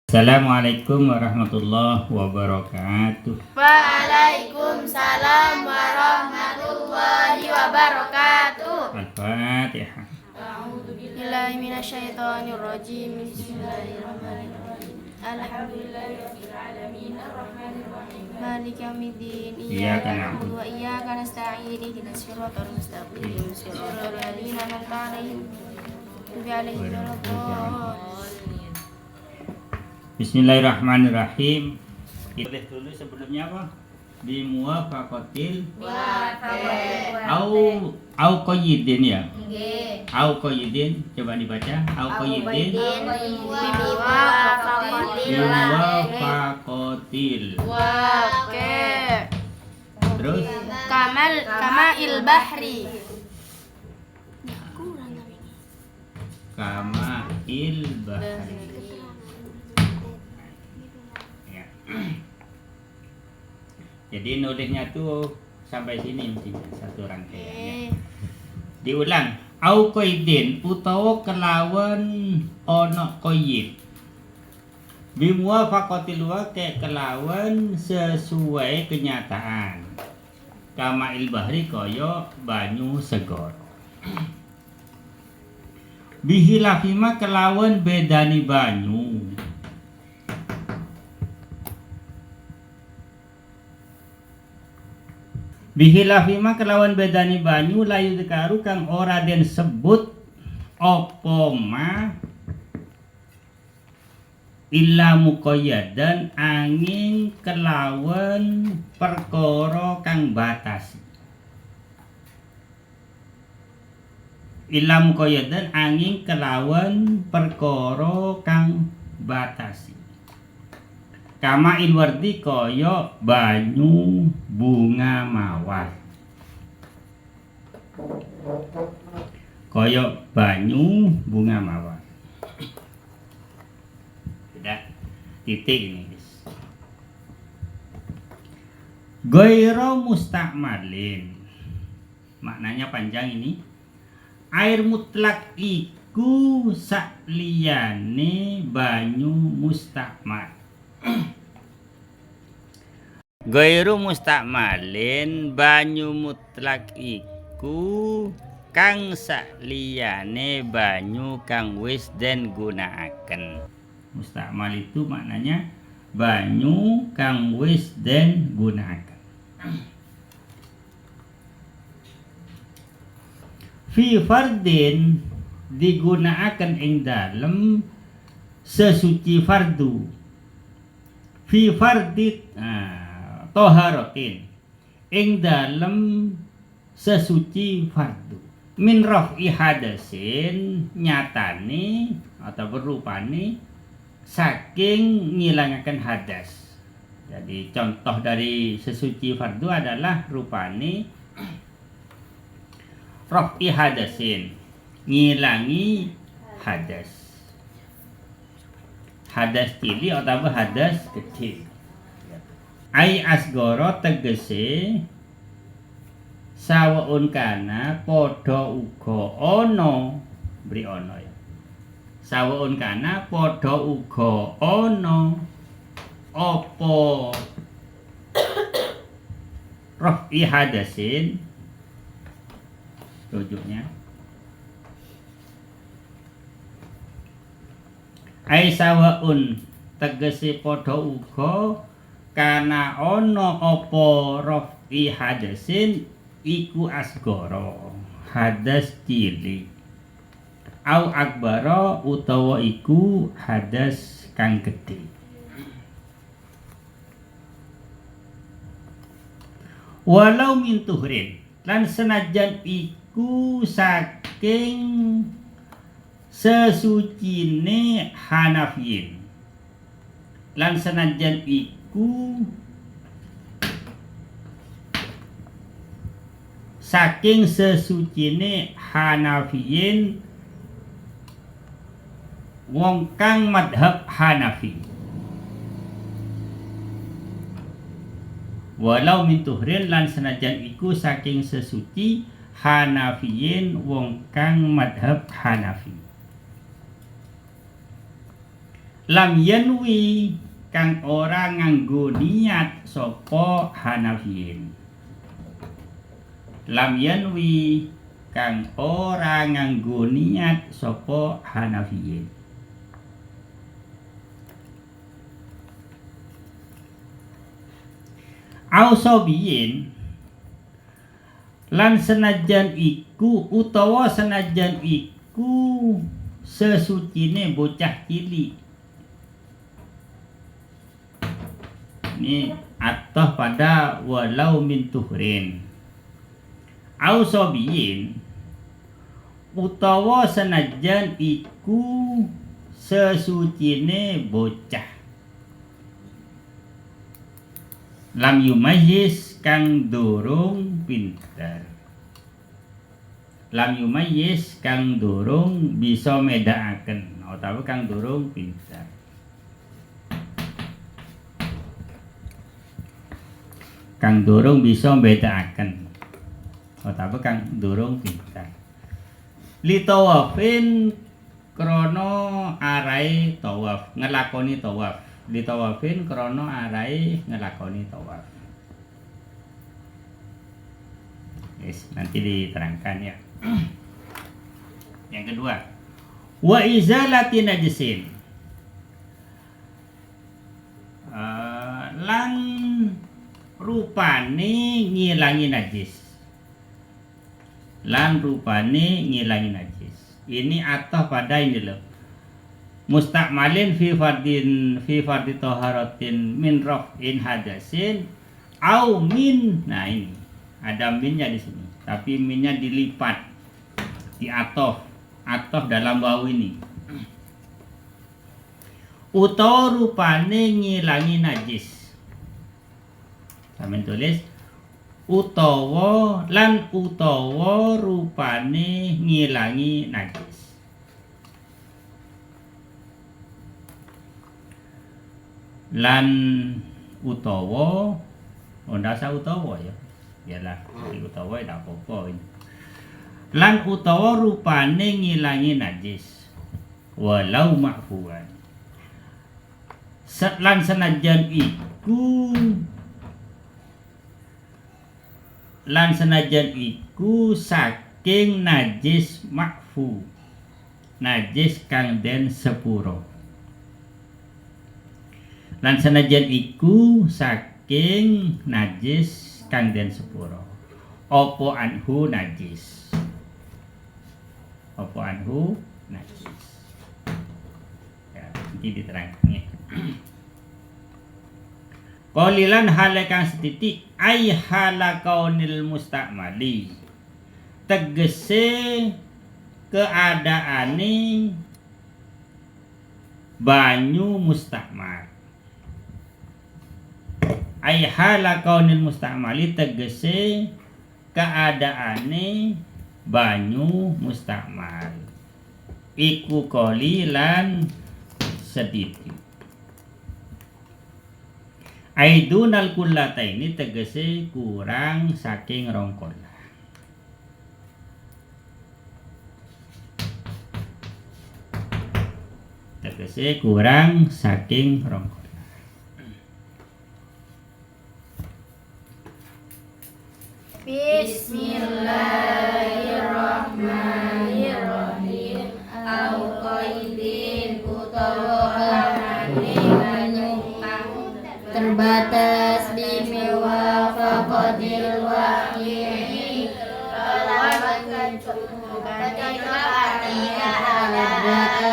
Assalamualaikum warahmatullahi wabarakatuh. Waalaikumsalam warahmatullahi wabarakatuh. Al-Fatihah. A'udzubillahi minasyaitonirrajim. Bismillahirrahmanirrahim. Alhamdulillahirabbil alamin arrahmanirrahim maliki yaumiddin Iyyaka na'budu wa iyyaka nasta'in ihdinas siratal mustaqim siratal ladzina an'amta 'alaihim ghairil maghdubi 'alaihim waladdallin. Bismillahirrahmanirrahim. Kita dulu sebelumnya apa? Bimuwafaqatil au qayyidin ya. Au qayyidin, coba dibaca. Au qayyidin bimuwafaqatil. Oke. Terus Kama il-bahri. kama il bahri. Ya. Jadi nulisnya tuh sampai sini mestinya satu rangkaiannya. Diulang. Au qaidin utawa kelawan ono qaid. Bimuwafaqatil waqi' kelawan sesuai kenyataan. Kama il bahri kaya banyu segara. Bihilafima kelawan bedani banyu. Bihilafima kelawan bedani banyu layu dekaru kang ora den sebut apa ma illa muqayyadan angin kelawan perkara kang batasi. Illa muqayyadan angin kelawan perkara kang batasi. Kama ilwardi kaya banyu bunga mawar. Kaya banyu bunga mawar. Sudah titik ini guys. Ghairu musta'malin. Maknanya panjang ini. Air mutlak iku sakliyane banyu mustakmal. Ghairu mustakmalin banyu mutlak iku kang sakliyane banyu kang wis den gunakaken. Mustakmal itu maknanya banyu kang wis den gunakaken. Fi fardin digunakaken ing dalem sesuci fardu. Fi fardit toharotin ing dalem sesuci fardu. Min raf'i hadasin nyatane atau berupane saking ngilangaken hadas. Jadi contoh dari sesuci fardu adalah rupane raf'i hadasin, ngilangi hadas. Hadas cilik atau hadas kecil. Ai asgoro tegese sawaun kana padha uga ana, beri ana ya. Sawaun kana padha uga ana apa raf'i hadasin rujuknya. Ai sawaun tegese padha uga kana ana apa raf'i hadasin iku asgara hadas cilik au akbara utawa iku hadas kang gedhe. Walau min tuhrin lan senajan iku saking sesucine Hanafiyin lan senajan iku saking sesucine Hanafiyin wong kang madhab Hanafi. Walau min tuhrin lan senajan iku saking sesuci Hanafiyin wong kang madhab Hanafi. lam yanwi kang ora nganggo niat sapa Hanafiyin. Lam yanwi kang ora nganggo niat sapa Hanafiyin. Ausobiyin lan senajan iku utawa senajan iku sesucine bocah cilik. Ini atau pada walau min tuhrin. Ausobiyin utawa senajan iku sesucine bocah. Lam yumayyiz kang durung pinter. Lam yumayyiz kang durung bisa medakaken utawa kang durung pinter. Kang durung bisa bedakaken utawa kang durung pinter. Litawafin krana arahe tawaf, ngelakoni tawaf. Litawafin krana arahe ngelakoni tawaf. Yes, nanti diterangkan ya. Yang kedua, wa izalati najisin. Lan rupane ngilangi najis. Lan rupane ngilangi najis. Ini atau pada ini loh. Mustakmalin fi fardhi taharatin min raf'in hadasin au min. Nah ini ada minnya di sini, tapi minnya dilipat, diatof dalam wawu ini. Utawa rupane ngilangi najis. Sampeyan tulis utawa rupane ngilangi najis. Lan utawa ndasa utawa ya. Yalah, utawa tidak apa-apa ini. Lan utawa rupane ngilangi najis. Walau ma'fuwan. Lan senajan iku saking najis ma'fu. Najis kang den sepuro. Lan senajan iku saking najis kang den sepuro. Apa anhu najis. Apa anhu najis. Ya, nanti diterangkan. Qalilan halakan setitik ay halakaunil mustakmali. Tegese keadaane banyu mustakmal. Ay halakaunil mustakmali tegese keadaane banyu mustakmal. Iku qalilan setitik. Aidunal kullata ini tegese kurang saking rongkola. Tegese kurang saking rongkola. Bismillahirrahmanirrahim. Au qaidin utawa terbatas di muwafaqatil waqi'i lawan kecukupan ketika ada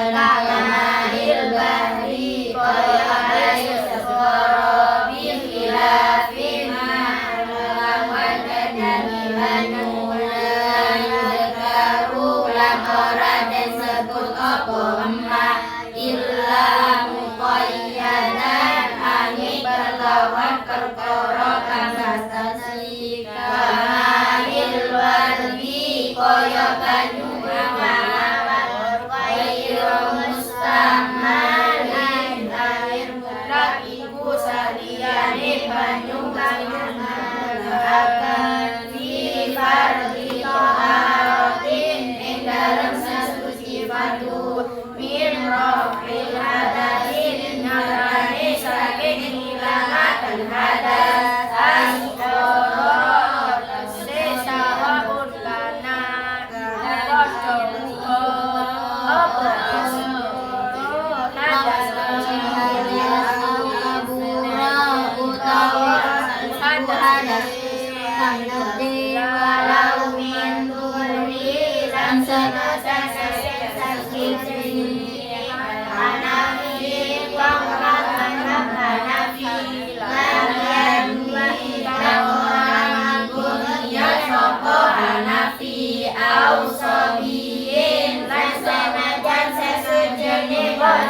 kama'il bahri kaya air sesoro bikhilafin lawan kedanilan mulai dekaru lan ora disebut apa emak illa muqayyadan berlawan perkara kang sastasi kama'il wardi kaya banyu awan kaya mustamalin air mutlak iku saliyane banyu kang akan di fardhi taharatin ing dalem sesuci fardu min rafil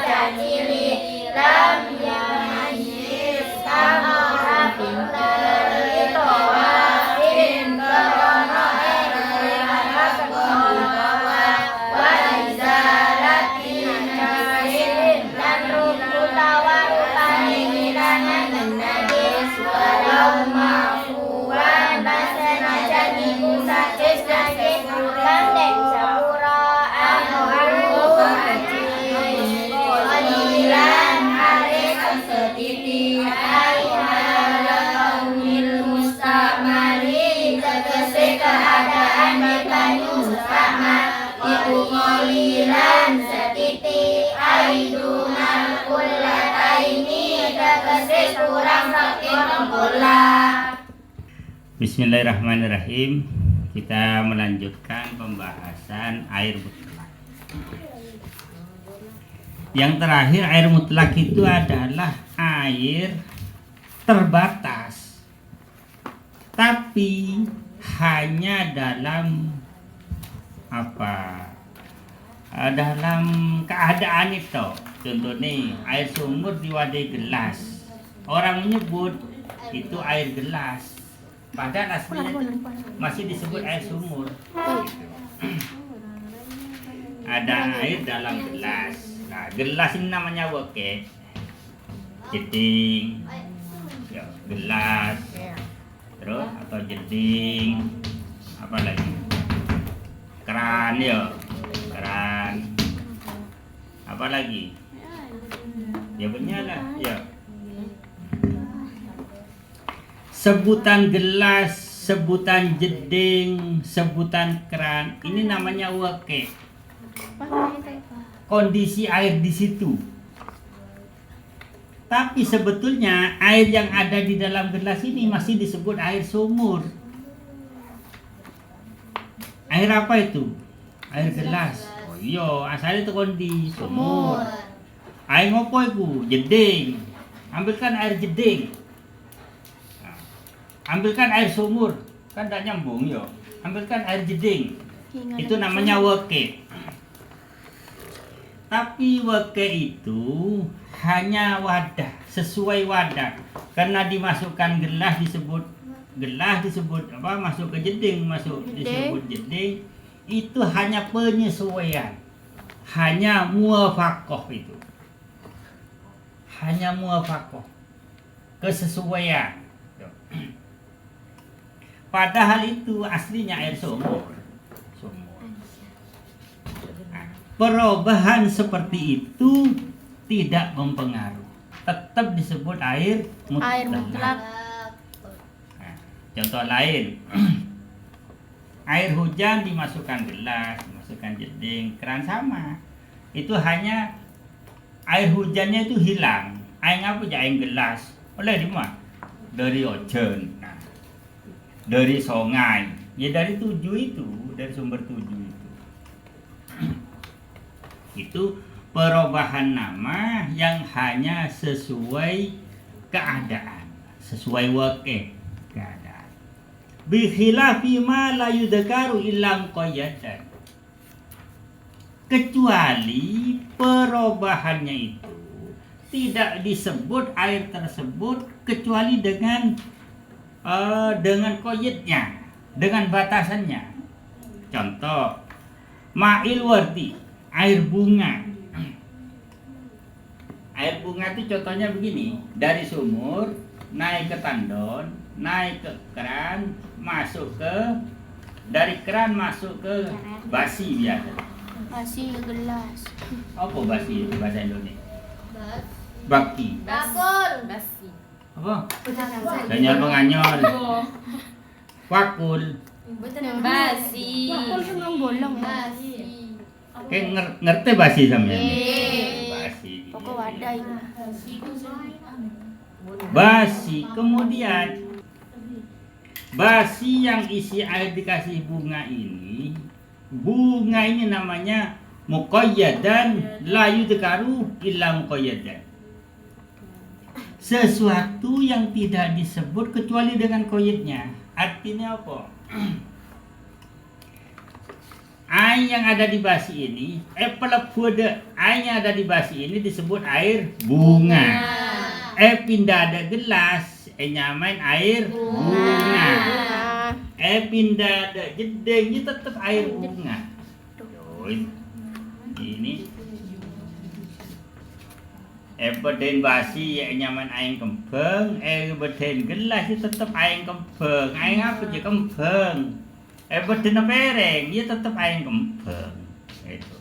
jadili lam yamayyiz samara pintar towarin korono anak bawa wa izalatin nasin lan rukutawa rupane ngilangan najis walau mafuwan basanajan iku sacis saking kurang dek sepura anu qalilan haris setiti aihalaumil mustamali tegese keadaan banyu mustamar iku qalilan setiti aidunal kullataini tegese kurang saking ronggola. Bismillahirrahmanirrahim. Kita melanjutkan pembahasan air mutlak. Yang terakhir, air mutlak itu adalah air terbatas, tapi hanya dalam dalam keadaan itu. Contohnya air sumur diwadai gelas, orang menyebut itu air gelas, padahal aslinya itu masih disebut air sumur. Ada air dalam gelas. Nah, gelas ini namanya wake, jeding, ya, gelas, terus atau jeding, apa lagi? Keran, ya, keran, apa lagi? Ya bernyala, ya. Sebutan gelas, sebutan jeding, sebutan keran, ini namanya wake. Kondisi air di situ. Tapi sebetulnya air yang ada di dalam gelas ini masih disebut air sumur. Air apa itu? Air gelas. Oh iya, asalnya itu kondi sumur. Air ngopo itu? Jeding. Ambilkan air jeding. Nah, ambilkan air sumur. Kan tidak nyambung yo. Ambilkan air jeding. Itu namanya wake. Tapi wake itu hanya wadah, sesuai wadah. Karena dimasukkan gelas disebut apa? Masuk ke jeding, disebut jeding. Itu hanya penyesuaian. Hanya muwafaqah itu. Hanya muwafaqah. Kesesuaian. Padahal itu aslinya air sumur. Perubahan seperti itu tidak mempengaruhi, tetap disebut air mutlak. Nah, contoh lain, air hujan dimasukkan gelas, dimasukkan jeding, keran sama. Itu hanya air hujannya itu hilang. Air apa ya? Air gelas. Oleh di mana? Dari ojen, nah, dari sungai, ya dari dari sumber 7 itu. Itu perubahan nama yang hanya sesuai keadaan, sesuai wake keadaan. Bi khilafi ma la yudhkaru illa muqayyadan. Kecuali perubahannya itu tidak disebut air tersebut kecuali dengan qayyadnya, dengan batasannya. Contoh, ma'il wardi, air bunga. Air bunga itu contohnya begini, dari sumur naik ke tandon, naik ke keran, dari keran masuk ke basi biasa. Basi gelas. Apa basi itu bahasa Indonesia? Baki. Bakul. Basi. Apa? Danyol menganyol. Wakul. Basi. Bakul senang bolong. Kayak ngerti basi sampean? Basi. Pokok wadah itu. Basi. Kemudian basi yang isi air dikasih bunga ini namanya muqayyadan la yudhkaru illa muqayyadan. Sesuatu yang tidak disebut kecuali dengan qayyadnya. Artinya apa? air yang ada di basi ini, air yang ada di basi ini disebut air bunga. Pindah ada gelas, nyamain air bunga. Pindah ada jedeng, ini tetap air bunga. Ini beden basi ya nyaman air kembang, beden gelas itu tetap air kembang. Air apa je kembang? Beden pereng, dia tetap air kembang. Itu.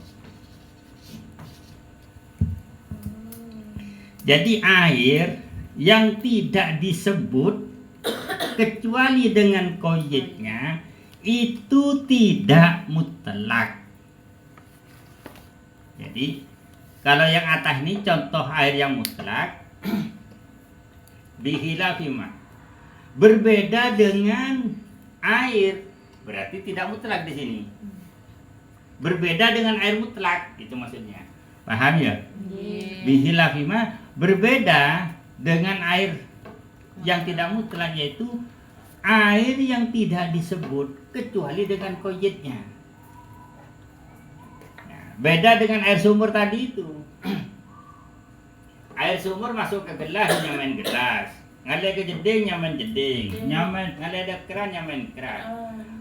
Jadi air yang tidak disebut kecuali dengan koyitnya itu tidak mutlak. Jadi kalau yang atas ini contoh air yang mutlak. Bihilafima. Berbeda dengan air, berarti tidak mutlak di sini. Berbeda dengan air mutlak, itu maksudnya. Paham ya? Bihilafima berbeda dengan air yang tidak mutlak, yaitu air yang tidak disebut kecuali dengan koyitnya. Beda dengan air sumur tadi itu. Air sumur masuk ke gelas, nyaman gelas. Ngalir ke jeding, nyaman jeding. Ngalir ada keran, nyaman keran.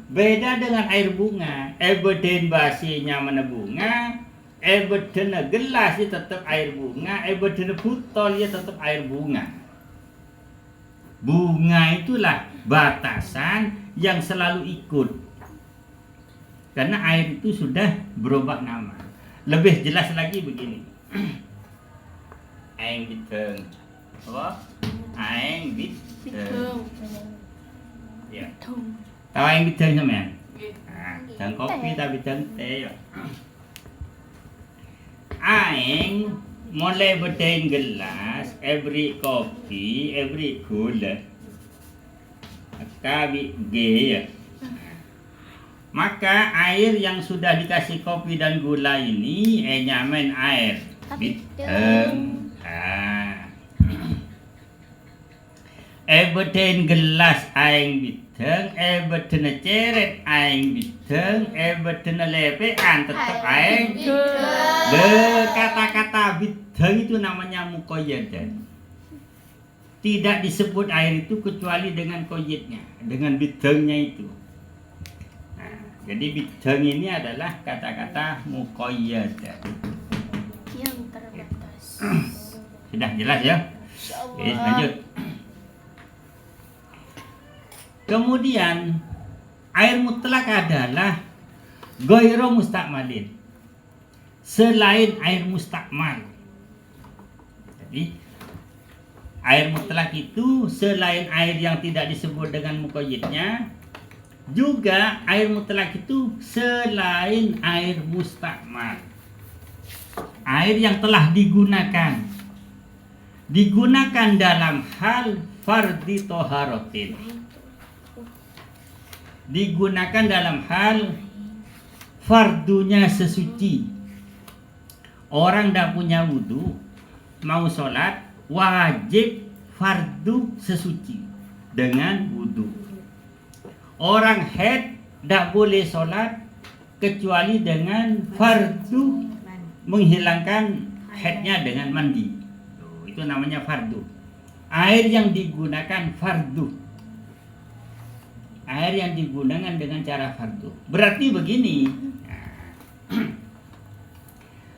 Beda dengan air bunga. Beden basi nyaman bunga. Beden gelas itu tetap air bunga. Beden botol ya tetap air bunga. Bunga itulah batasan yang selalu ikut. Karena air itu sudah berubah nama. Lebih jelas lagi begini. Aing biteng. Apa? Aing biteng. Ya. Tahu aing biteng sama? Nah, dan kopi tapi biteng teh. Aing mulai beden gelas, every kopi, every gula. Kabi ge ya. Maka air yang sudah dikasih kopi dan gula ini nyaman air biteng. Beden gelas aing biteng, beden ceret aing biteng, beden lepean tetap aing biteng. Kata-kata biteng itu namanya muqayyadan. Tidak disebut air itu kecuali dengan koyitnya, dengan bitengnya itu. Jadi bidang ini adalah kata-kata muqayyadah. Yang terbatas. Sudah jelas ya? Oke, lanjut. Kemudian air mutlak adalah ghairu mustakmalin. Selain air mustakmal. Jadi air mutlak itu selain air yang tidak disebut dengan muqayyidnya, juga air mutlak itu selain air mustakmal. Air yang telah digunakan dalam hal fardhi toharotin, digunakan dalam hal fardunya sesuci. Orang tidak punya wudhu, mau sholat, wajib fardu sesuci dengan wudhu. Orang haid tidak boleh sholat kecuali dengan fardu menghilangkan haidnya dengan mandi. Itu namanya fardu. Air yang digunakan fardu. Air yang digunakan dengan cara fardu. Berarti begini.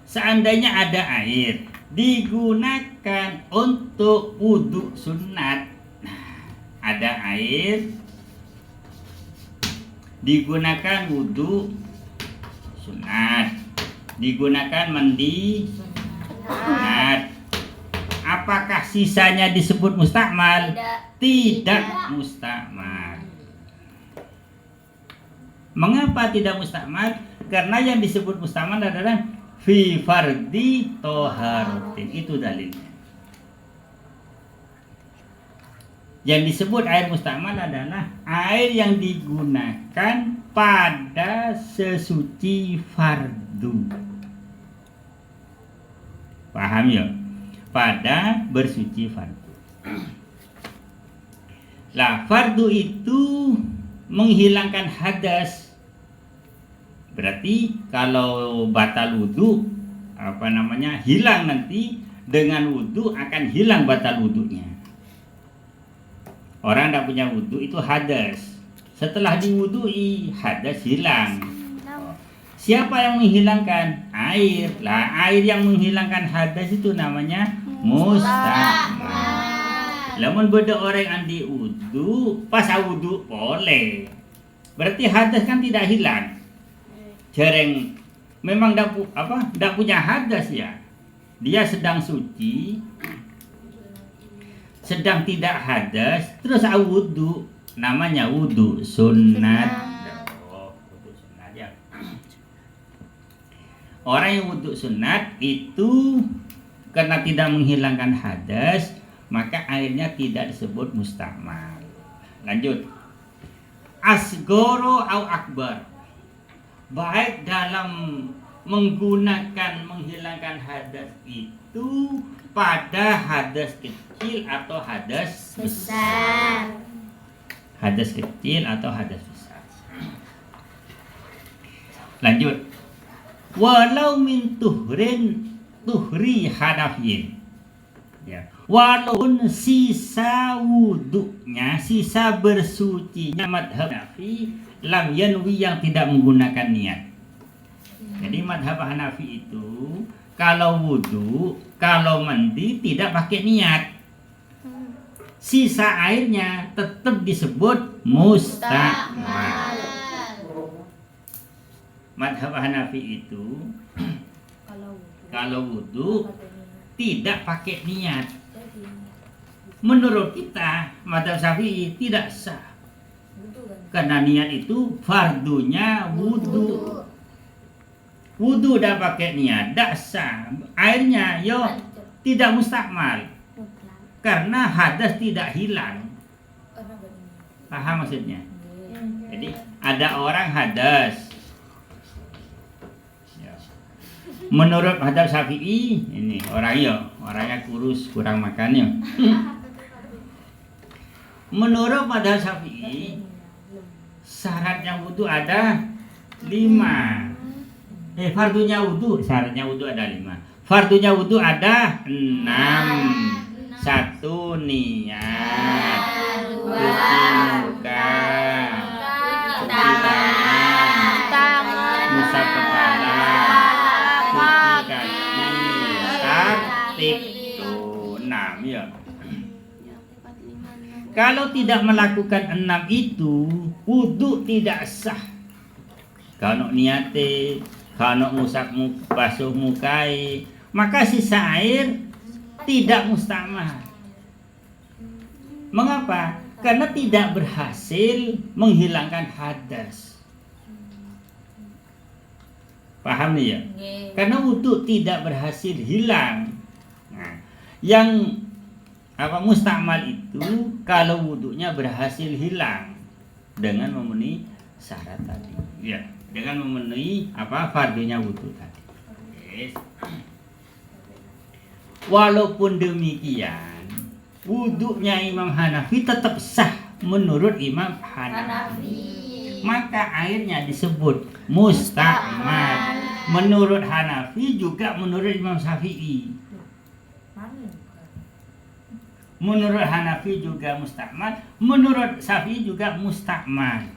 Seandainya ada air digunakan untuk wudhu sunat. Ada air digunakan wudhu sunat, digunakan mandi sunat. Apakah sisanya disebut mustakmal? Tidak mustakmal. Mengapa tidak mustakmal? Karena yang disebut mustakmal adalah fi fardhi toharotin. Itu dalilnya. Yang disebut air mustakmal adalah air yang digunakan pada sesuci fardu. Paham ya? Pada bersuci fardu. Lah, fardu itu menghilangkan hadas. Berarti kalau batal wudu hilang nanti, dengan wudu akan hilang batal wudunya. Orang tidak punya wudu itu hadas. Setelah diwudui, hadas hilang. Siapa yang menghilangkan? Air. Lah, air yang menghilangkan hadas itu namanya musta'mal. Lamun beda orang andi wudu, pas wudu boleh. Berarti hadas kan tidak hilang. Jarang memang tidak punya hadas ya. Dia sedang suci, sedang tidak hadas, terus wudu, namanya wudu sunat. Wudu sunat ya. Orang yang wudu sunat itu karena tidak menghilangkan hadas, maka airnya tidak disebut musta'mal. Lanjut. Asgoro au akbar. Baik dalam menggunakan menghilangkan hadas itu pada hadas kecil atau hadas besar. Hadas kecil atau hadas besar. Lanjut. Walau min tuhri hanafiyin. Ya. Walaupun sisa wudunya, sisa bersucinya madhab Hanafi lam yanwi, yang tidak menggunakan niat. Jadi madhab Hanafi itu kalau wudu, kalau mandi tidak pakai niat, sisa airnya tetap disebut musta'mal. Madhab Hanafi itu kalau wudu tidak pakai niat. Menurut kita madhab Syafi'i tidak sah, karena niat itu fardunya wudu. Wudu dah pakai niat, dah sah. Airnya tidak musta'mal, karena hadas tidak hilang. Paham maksudnya? Jadi ada orang hadas. Menurut madhab Syafi'i, ini orangnya kurus, kurang makannya. Menurut madhab Syafi'i, syaratnya wudu ada 5. Fardunya wudu, syaratnya wudu ada 5. Fardunya wudu ada 6. 1 niat, cuci muka, cuci tangan, ngusap kepala, cuci kaki, tertib. Tuh 6 ya. Kalau tidak melakukan 6 itu, wudu tidak sah. Kalau niate, kalau ngusap basuh mukai, maka sisa air tidak musta'mal. Mengapa? Karena tidak berhasil menghilangkan hadas. Paham nih ya? Karena wudu tidak berhasil hilang. Nah, yang musta'mal itu kalau wudunya berhasil hilang dengan memenuhi syarat tadi. Ya, dengan memenuhi fardunya wudu tadi. Yes. Walaupun demikian, wudunya Imam Hanafi tetap sah menurut Imam Hanafi. Maka airnya disebut musta'mal. Menurut Hanafi juga menurut Imam Syafi'i. Menurut Hanafi juga musta'mal, menurut Syafi'i juga musta'mal.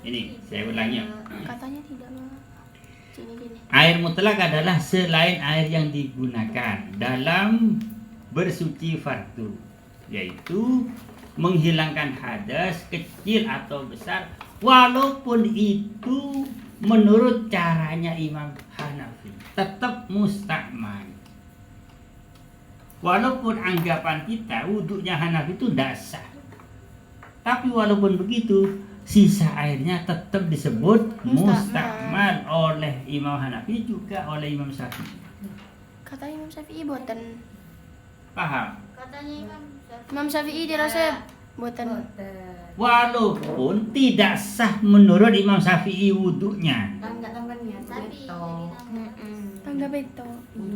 Ini saya ulangi. Katanya tidak gini. Air mutlak adalah selain air yang digunakan dalam bersuci fardu, yaitu menghilangkan hadas kecil atau besar, walaupun itu menurut caranya Imam Hanafi tetap musta'mal. Walaupun anggapan kita wudunya Hanafi itu tidak sah, tapi walaupun begitu sisa airnya tetap disebut musta'mal oleh Imam Hanafi juga oleh Imam Syafi'i. Katanya Imam Syafi'i boten. Paham? Katanya Imam Syafi'i dirasa boten. Walaupun tidak sah menurut Imam Syafi'i wudunya, Tanggap itu.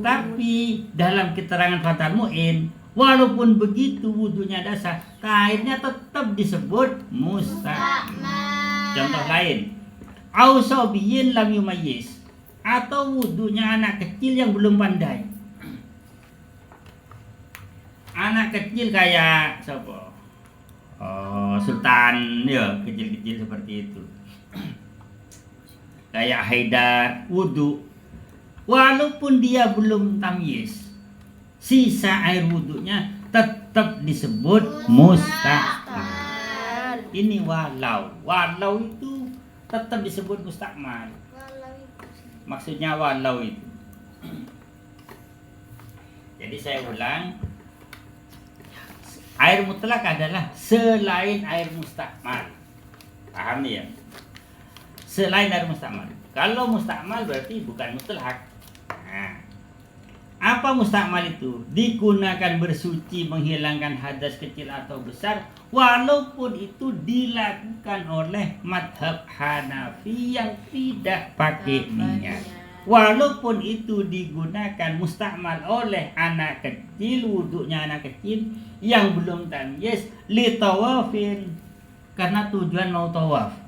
tapi dalam keterangan Fathul Mu'in, walaupun begitu wudunya dasar, airnya tetap disebut musta'mal. Contoh lain, au sabiyin lam yumayyiz, atau wudunya anak kecil yang belum pandai. Anak kecil kayak siapa? Sultan ya, kecil-kecil seperti itu. Kayak Haidar, wudu. Walaupun dia belum tamyiz, sisa air wudunya tetap disebut mustakmal. Ini walau itu tetap disebut mustakmal. Maksudnya walau itu. Jadi saya ulang, air mutlak adalah selain air mustakmal. Paham nih ya? Selain air mustakmal. Kalau mustakmal berarti bukan mutlak. Nah, apa mustakmal itu? Digunakan bersuci, menghilangkan hadas kecil atau besar, walaupun itu dilakukan oleh madhab Hanafi yang tidak pakai niat. Walaupun itu digunakan mustakmal oleh anak kecil, wudhunya anak kecil yang belum tamyiz, li tawafin, karena tujuan mau tawaf.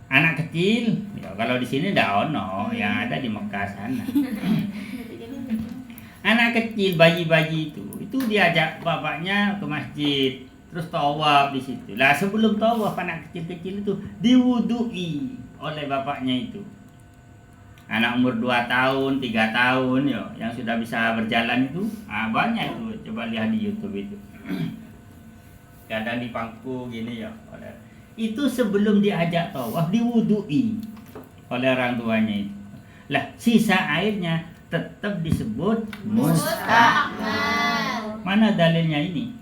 Anak kecil, ya kalau di sini ndak ono, yang ada di Mekah sana. Anak kecil, bayi-bayi itu diajak bapaknya ke masjid, terus tawaf di situ. Lah sebelum tawaf anak kecil-kecil itu diwudui oleh bapaknya itu. Anak umur 2 tahun, 3 tahun ya, yang sudah bisa berjalan itu, banyak itu, coba lihat di YouTube itu. Kadang di pangku gini ya, itu sebelum diajak tawaf diwudui oleh orang tuanya itu. Lah sisa airnya tetap disebut mustakmal. Mana dalilnya ini?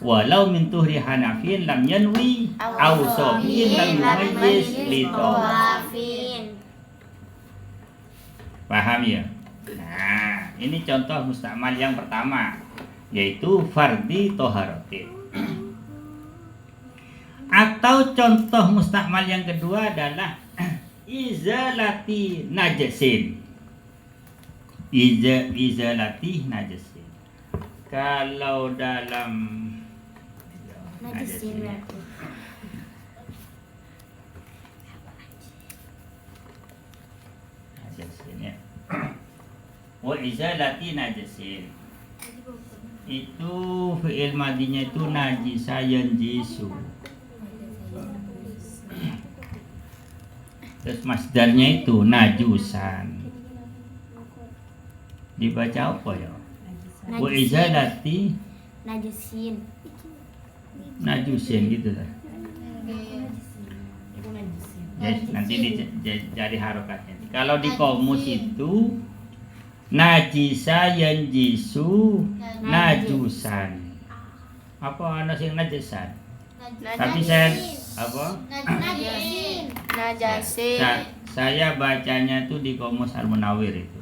Walau min tuhri Hanafin lam yanwi au sabiyin lam yumayyiz li tawafin. Paham ya? Nah, ini contoh mustakmal yang pertama, yaitu fardhi toharotin. Atau contoh mustakmal yang kedua adalah izalati najasin. Izalati najasin. Kalau dalam Najasin berarti. Najasin ya. Wa izalati najasin. Itu fi'il madinya itu najisa yanjisu. Terus masdarnya itu najusan. Dibaca apa ya? Wa izalati Najasin. najusin gitu lah. Yes, nanti jadi harokatnya. Kalau di komus itu najisa yanjisu najusan. Apa ana sing najisan? Tapi saya apa? Najasin. Saya bacanya tuh di Komus Al-Munawwir itu.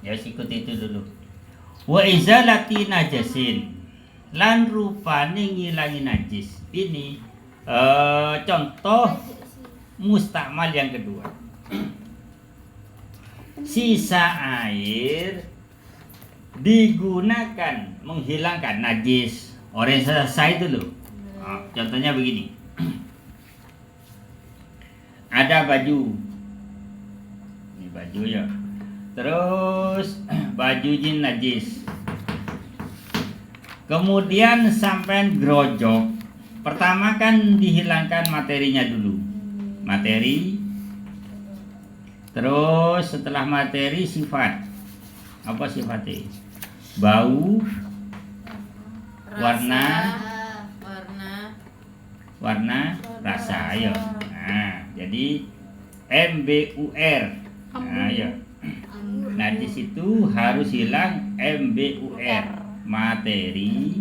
Ya ikut itu dulu. Wa izalati najasin. Lan rupane ngilangi najis. Ini contoh mustakmal yang kedua. Sisa air digunakan menghilangkan najis. Orang selesai itu loh. Contohnya begini. Ada baju. Ini baju ya. Terus bajunya najis. Kemudian sampai grojok. Pertama kan dihilangkan materinya dulu. Materi. Terus setelah materi sifat. Apa sifatnya? Bau, warna, rasa. Ayo. Nah, jadi MBUR. Nah, ayo. Najis itu harus hilang MBUR. Materi,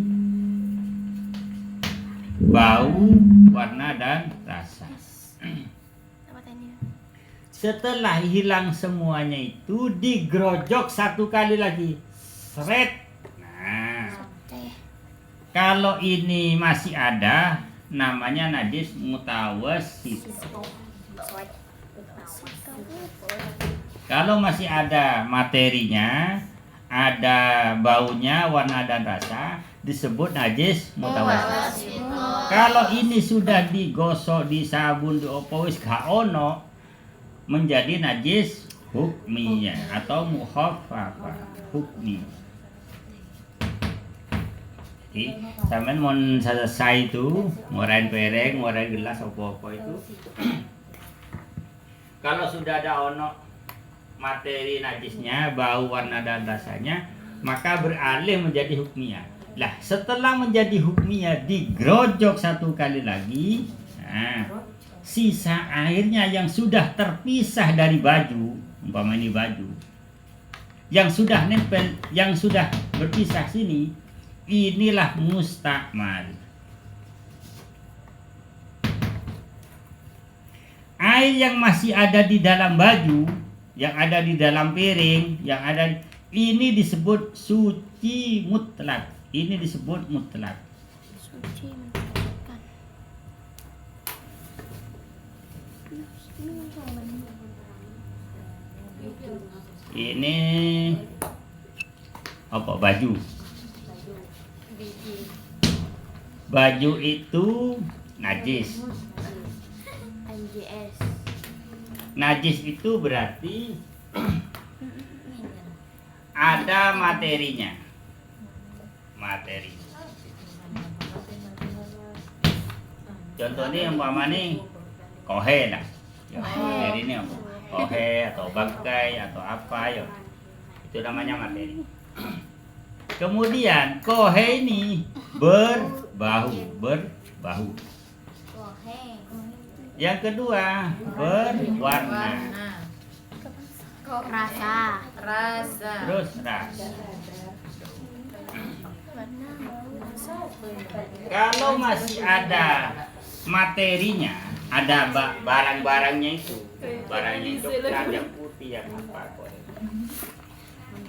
bau, warna dan rasa. Setelah hilang semuanya itu digrojok satu kali lagi. Seret. Nah, kalau ini masih ada, namanya najis mutawassit. Kalau masih ada materinya, ada baunya, warna dan rasa, disebut najis mutawasit. Kalau ini sudah digosok, disabun, diopowis gak ono, menjadi najis hukmiyah atau mukhaffafah hukmi. Jadi, sampean mau selesai itu, ngorain piring, ngorain gelas, apa-apa itu. Kalau sudah ada ono materi najisnya, bau, warna dan rasanya, maka beralih menjadi hukmiyah. Lah, setelah menjadi hukmiyah digerojok satu kali lagi, nah, sisa airnya yang sudah terpisah dari baju, umpama ini baju, yang sudah nempel, yang sudah berpisah sini, inilah mustakmal. Air yang masih ada di dalam baju, yang ada di dalam piring, yang ada ini disebut suci mutlak. Ini disebut mutlak. Suci menentukan. Ini apa baju? Baju itu najis. NJS. Najis itu berarti ada materinya. Materi. Contohnya umpama nih kohe lah. Ya, materi ini apa? Kohe atau bangkai atau apa ya. Itu namanya materi. Kemudian kohe ini berbahu. Yang kedua berwarna. Rasa. Terus rasa. Kalau masih ada materinya, ada barang-barangnya itu, barangnya coklat, yang putih, yang apa,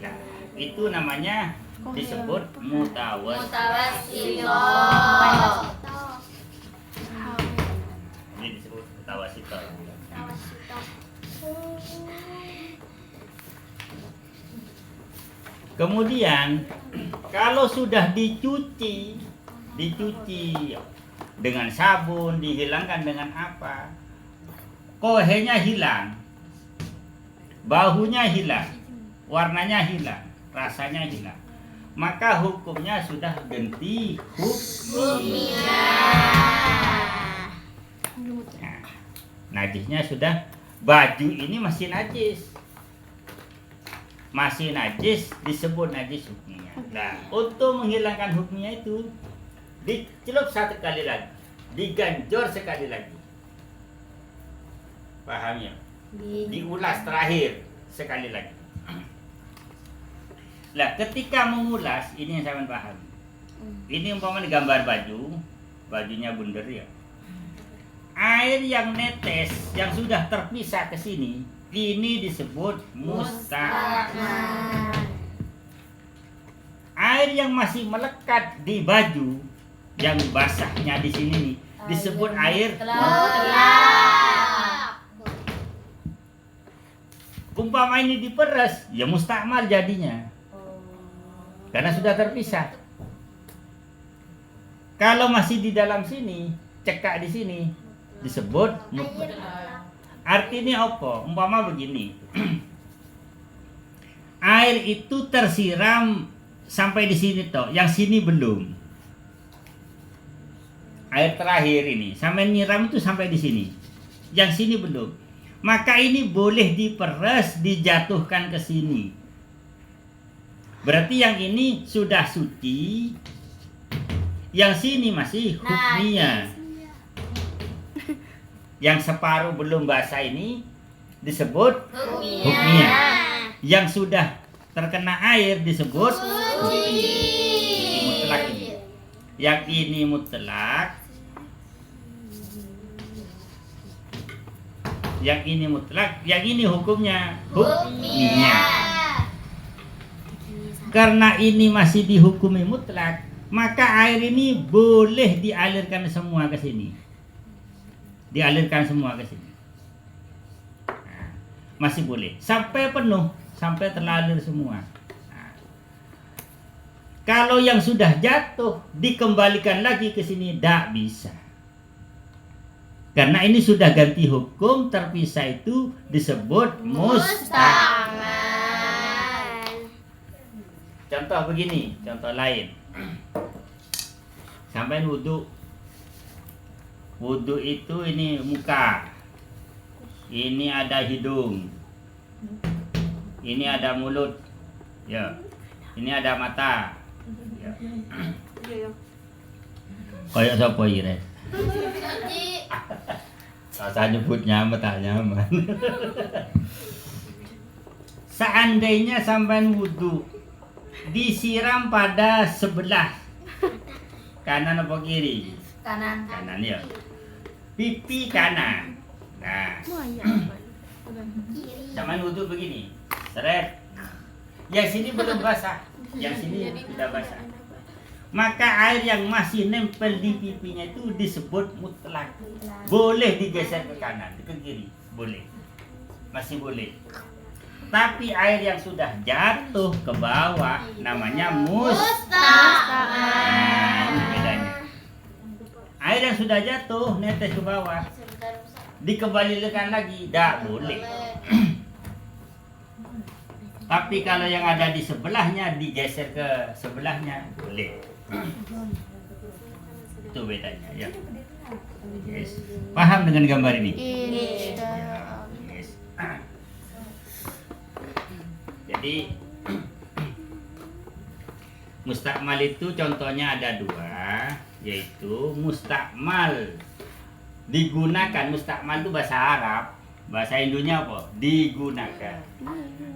nah, itu namanya disebut mutawasit. Ini disebut mutawasit. Kemudian kalau sudah dicuci dengan sabun, dihilangkan dengan apa? Kohenya hilang, bahunya hilang, warnanya hilang, rasanya hilang. Maka hukumnya sudah ganti hukmiyah. Nah, najisnya sudah, baju ini masih najis. Masih najis disebut najis hukmiyah. Nah, untuk menghilangkan hukmiyah itu dicelup satu kali lagi, diganjor sekali lagi. Paham ya? Diulas terakhir sekali lagi. Nah, ketika mengulas ini yang saya paham. Ini umpamanya gambar baju, bajunya bundar ya. Air yang netes yang sudah terpisah ke sini, ini disebut mustakmal. Air yang masih melekat di baju yang basahnya di sini nih, disebut air mutlak. Umpama ini diperas, ya mustakmal jadinya. Karena sudah terpisah. Kalau masih di dalam sini, cekak di sini, disebut mutlak. Artinya apa? Umpama begini. Air itu tersiram sampai di sini toh, yang sini belum. Air terakhir ini sampai nyiram itu sampai di sini. Yang sini belum. Maka ini boleh diperas, dijatuhkan ke sini. Berarti yang ini sudah suci. Yang sini masih hukmiyah. Yang separuh belum basah ini disebut hukmiyah. Yang sudah terkena air disebut mutlak ini. Yang ini mutlak. Yang ini mutlak, yang ini hukumnya hukmiyah. Karena ini masih dihukumi mutlak, maka air ini boleh dialirkan semua ke sini. Dialirkan semua ke sini. Nah, masih boleh sampai penuh, sampai terlalir semua. Nah, Kalau yang sudah jatuh dikembalikan lagi ke sini tidak bisa. Karena ini sudah ganti hukum, terpisah itu disebut musta'mal. Contoh begini, contoh lain. Sampai wudhu. Wudhu itu ini muka. Ini ada hidung. Ini ada mulut. Ya. Ini ada mata. Ya. Kayak sapa iki, Saya nyebutnya tak nyaman. Seandainya sampean wudhu disiram pada sebelah kanan apa kiri? Kanan. Kanan ya. Pipi kanan. Nah, sampean wudhu begini. Seret. Yang sini belum basah, yang sini sudah basah. Maka air yang masih nempel di pipinya itu disebut mutlak. Boleh digeser ke kanan, ke kiri, boleh. Masih boleh. Tapi air yang sudah jatuh ke bawah namanya musta'mal. Nah, ini bedanya. Air yang sudah jatuh netes ke bawah, dikembalikan lagi, tidak boleh. Tapi kalau yang ada di sebelahnya digeser ke sebelahnya boleh. Itu bedanya ya. Yes. Paham dengan gambar ini? Yes. Jadi mustakmal itu contohnya ada dua, yaitu mustakmal digunakan. Mustakmal itu bahasa Arab, bahasa Indonya apa? Digunakan.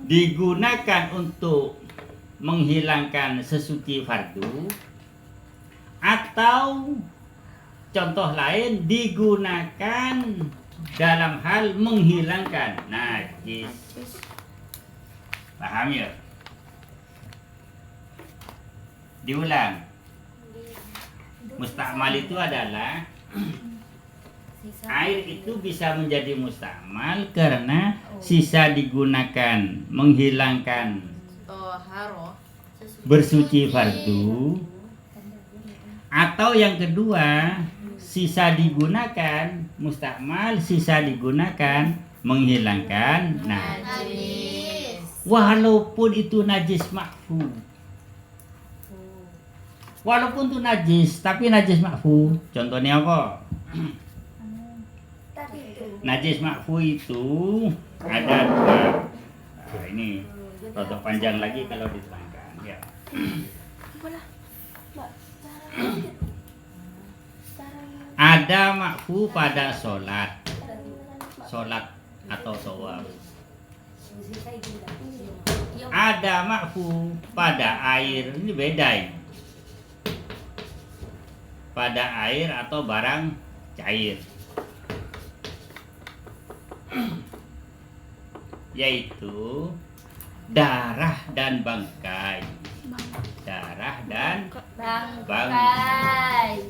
Digunakan untuk menghilangkan sesuci fardu, atau contoh lain digunakan dalam hal menghilangkan najis. Paham ya? Diulang. Mustakmal itu adalah air itu bisa menjadi mustakmal karena sisa digunakan menghilangkan bersuci fardu, atau yang kedua sisa digunakan mustakmal, sisa digunakan menghilangkan najis, walaupun itu najis makfu. Walaupun itu najis, tapi najis makfu. Contohnya apa? Najis makfu itu ada dua. Nah, ini rotok panjang lagi kalau diterangkan ya. Ada makfu pada sholat atau tawaf. Ada makfu pada air, ini beda ini. Pada air atau barang cair, yaitu darah dan bangkai. Darah dan bangkai.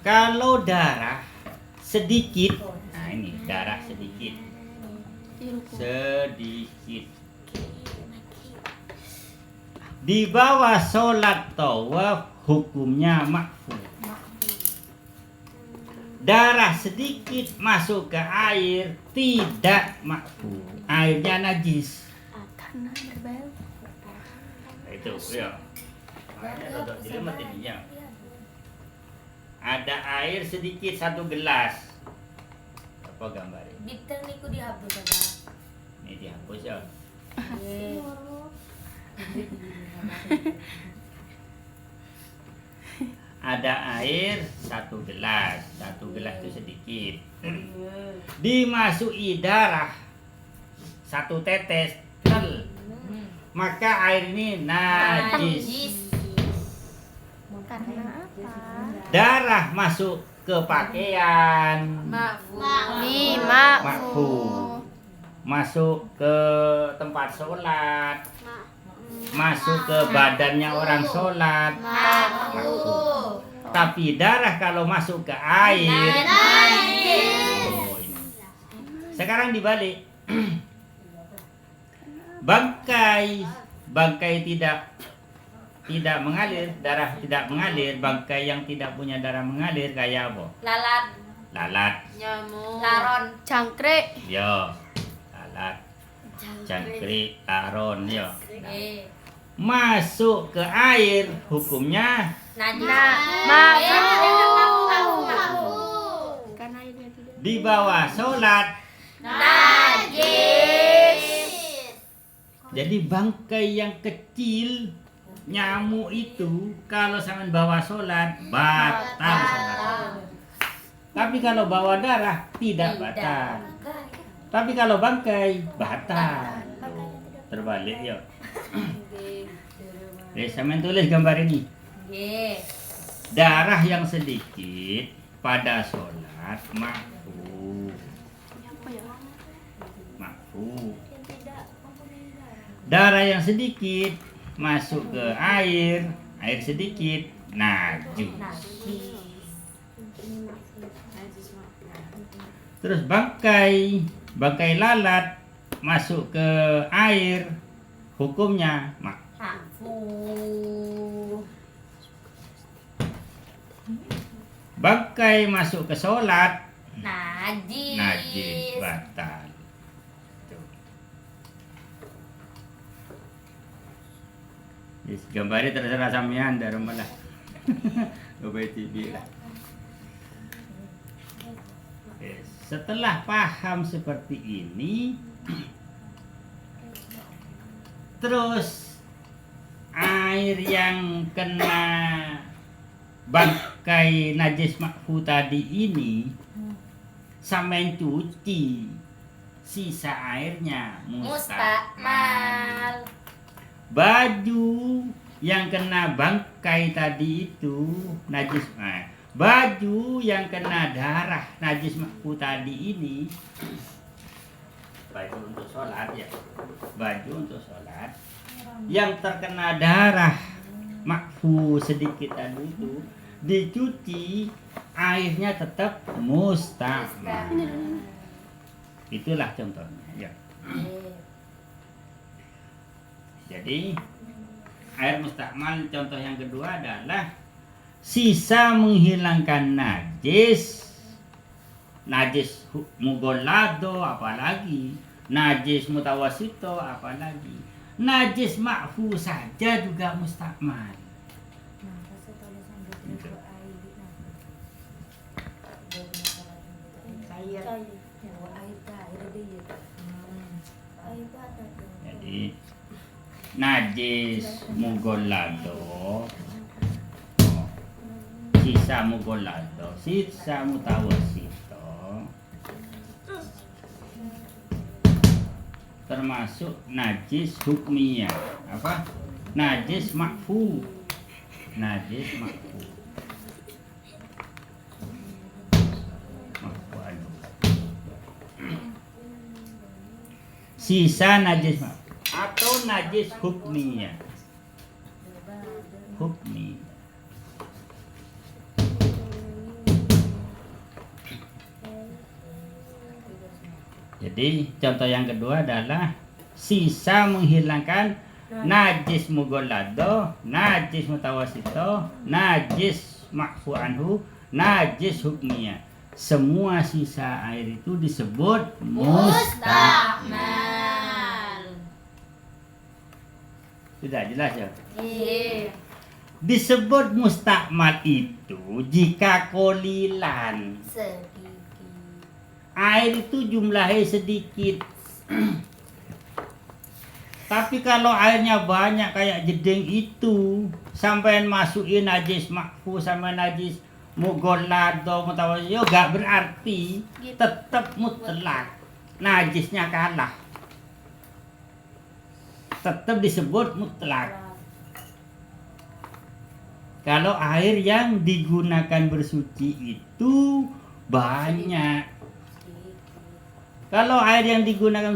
Kalau darah sedikit, nah ini darah sedikit, di bawah sholat tawaf hukumnya makfu. Darah sedikit masuk ke air tidak makfu, airnya najis. Itu ya. Ada air sedikit 1 gelas. Apa gambarnya? Bintang niku dihapus ada. Ini dihapus ya. Ada air 1 gelas. 1 gelas itu sedikit. Dimasuki darah 1 tetes, maka air ini najis. Karena apa? Darah masuk ke pakaian, makfu. Masuk ke tempat sholat, masuk ke badannya orang sholat, makfu. Tapi darah kalau masuk ke air, oh, ini. Sekarang dibalik. bangkai tidak mengalir, darah tidak mengalir, bangkai yang tidak punya darah mengalir kayak apa? Lalat, Nyamuk. Laron. Cangkrik. yo, lalat, cangkrik, laron, yo. Masuk ke air, hukumnya Najis. Karena airnya tidak. di bawah sholat. Najis. Jadi bangkai yang kecil, nyamuk itu kalau sampai bawa sholat batal sholat. Tapi kalau bawa darah tidak batal. Tapi kalau bangkai batal. Terbalik yuk. Sampean tulis gambar ini. Darah yang sedikit pada sholat makruh. Makruh. Darah yang sedikit masuk ke air sedikit najis. Terus bangkai lalat masuk ke air, hukumnya bangkai masuk ke sholat najis batal. Gambarnya terserah sampean dari rumah lah. Coba TV lah. Setelah paham seperti ini, terus air yang kena bangkai najis makfu tadi ini sampai cuci, sisa airnya Mustakmal. Baju yang kena bangkai tadi itu najis, baju yang kena darah najis makfu tadi ini, baju untuk sholat ya, baju untuk sholat yang terkena darah makfu sedikit tadi itu dicuci, airnya tetap mustakmal. Itulah contohnya ya. Jadi air mustakmal contoh yang kedua adalah sisa menghilangkan najis mughollado, apalagi najis mutawasito, apalagi najis makfu saja juga mustakmal. Jadi najis mughollado, sisa mughollado, sisa mutawasito, termasuk najis hukmiyah, apa? Najis makfu. Najis makfu. Sisa najis makfu atau najis hukmiyah. Hukmi. Jadi contoh yang kedua adalah sisa menghilangkan najis mughollado, najis mutawasito, najis makfu anhu, najis hukmiyah. Semua sisa air itu disebut mustakmal. Sudah jelas ya? Disebut mustakmal itu jika kolilan, air itu jumlahnya sedikit. Tapi kalau airnya banyak kayak jeding itu, sampai masukin najis makfu sama najis mughollado mutawasito, gak berarti tetap mutlak najisnya kalah. Tetap disebut mutlak. Kalau air yang digunakan bersuci itu banyak. Kalau air yang digunakan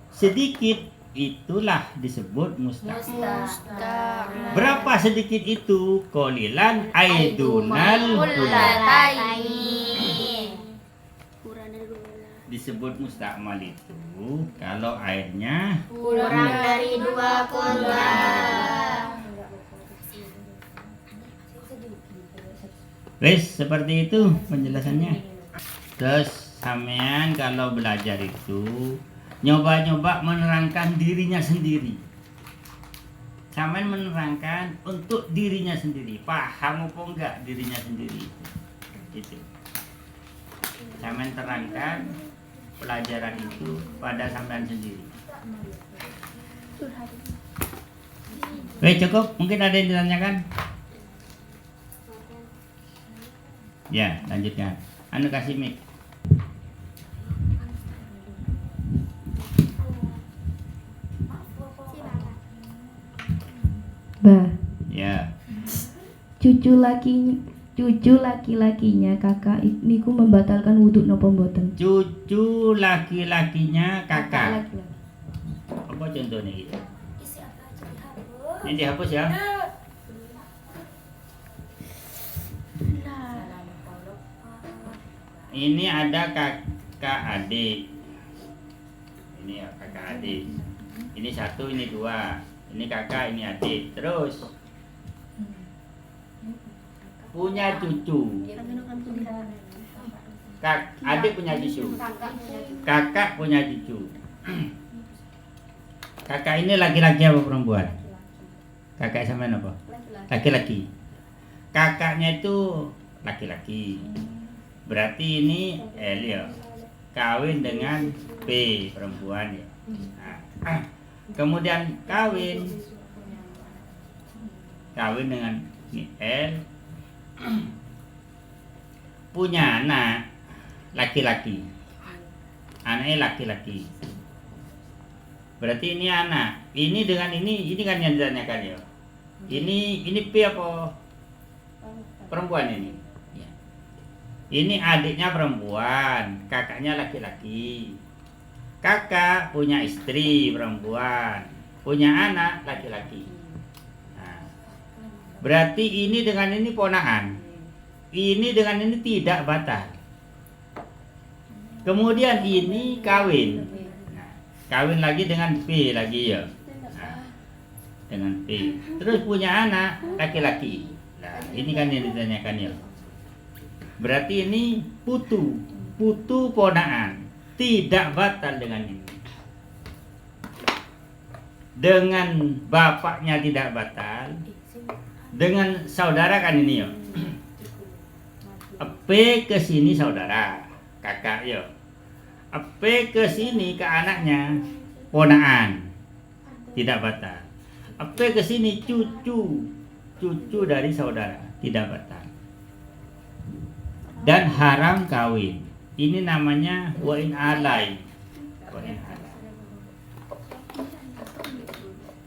sedikit, itulah disebut mustakmal. Berapa sedikit itu? Qolilan aidunal kullataini. disebut mustakmal itu kalau airnya Kurang dari 2 kolam. wes seperti itu penjelasannya. Terus sampean kalau belajar itu nyoba-nyoba menerangkan dirinya sendiri. Sampean menerangkan untuk dirinya sendiri. Paham apa enggak dirinya sendiri? Gitu. Sampean terangkan pelajaran itu pada sampean sendiri. Oke, cukup. Mungkin ada yang ditanyakan? Ya, lanjutkan. Anu kasih mic. Bah, Ya. cucu laki-lakinya kakak niku membatalkan wudhu napa mboten? Cucu laki-lakinya kakak. Laki-laki. Apa contohnya gitu? Ini dihapus ya. Ini ada kakak adik. Ini ya kakak adik. Ini 1, ini 2. Ini kakak, ini adik. Terus punya cucu. Adik punya cucu. Kakak punya cucu. Kakak ini laki-laki apa perempuan? Kakak sama apa? Laki-laki. Kakaknya itu laki-laki. Berarti ini L ya. Kawin dengan P perempuan ya. Nah, kemudian kawin dengan ini L, punya anak laki-laki. Anaknya laki-laki. Berarti ini anak. Ini dengan ini kan yang ditanyakan ya. Ini P apa perempuan ini? Ini adiknya perempuan, kakaknya laki-laki. Kakak punya istri perempuan, punya anak laki-laki. Nah, berarti ini dengan ini ponakan. Ini dengan ini tidak batal. Kemudian ini kawin. Nah, kawin lagi dengan P lagi ya. Nah, dengan P. Terus punya anak laki-laki. Nah, ini kan yang ditanyakan ya. Berarti ini putu ponakan, tidak batal dengan ini. Dengan bapaknya tidak batal, dengan saudara kan ini ya. P ke sini saudara, kakak ya. P ke sini ke anaknya, ponakan, tidak batal. P ke sini cucu dari saudara, tidak batal. Dan haram kawin. Ini namanya wa'in alai.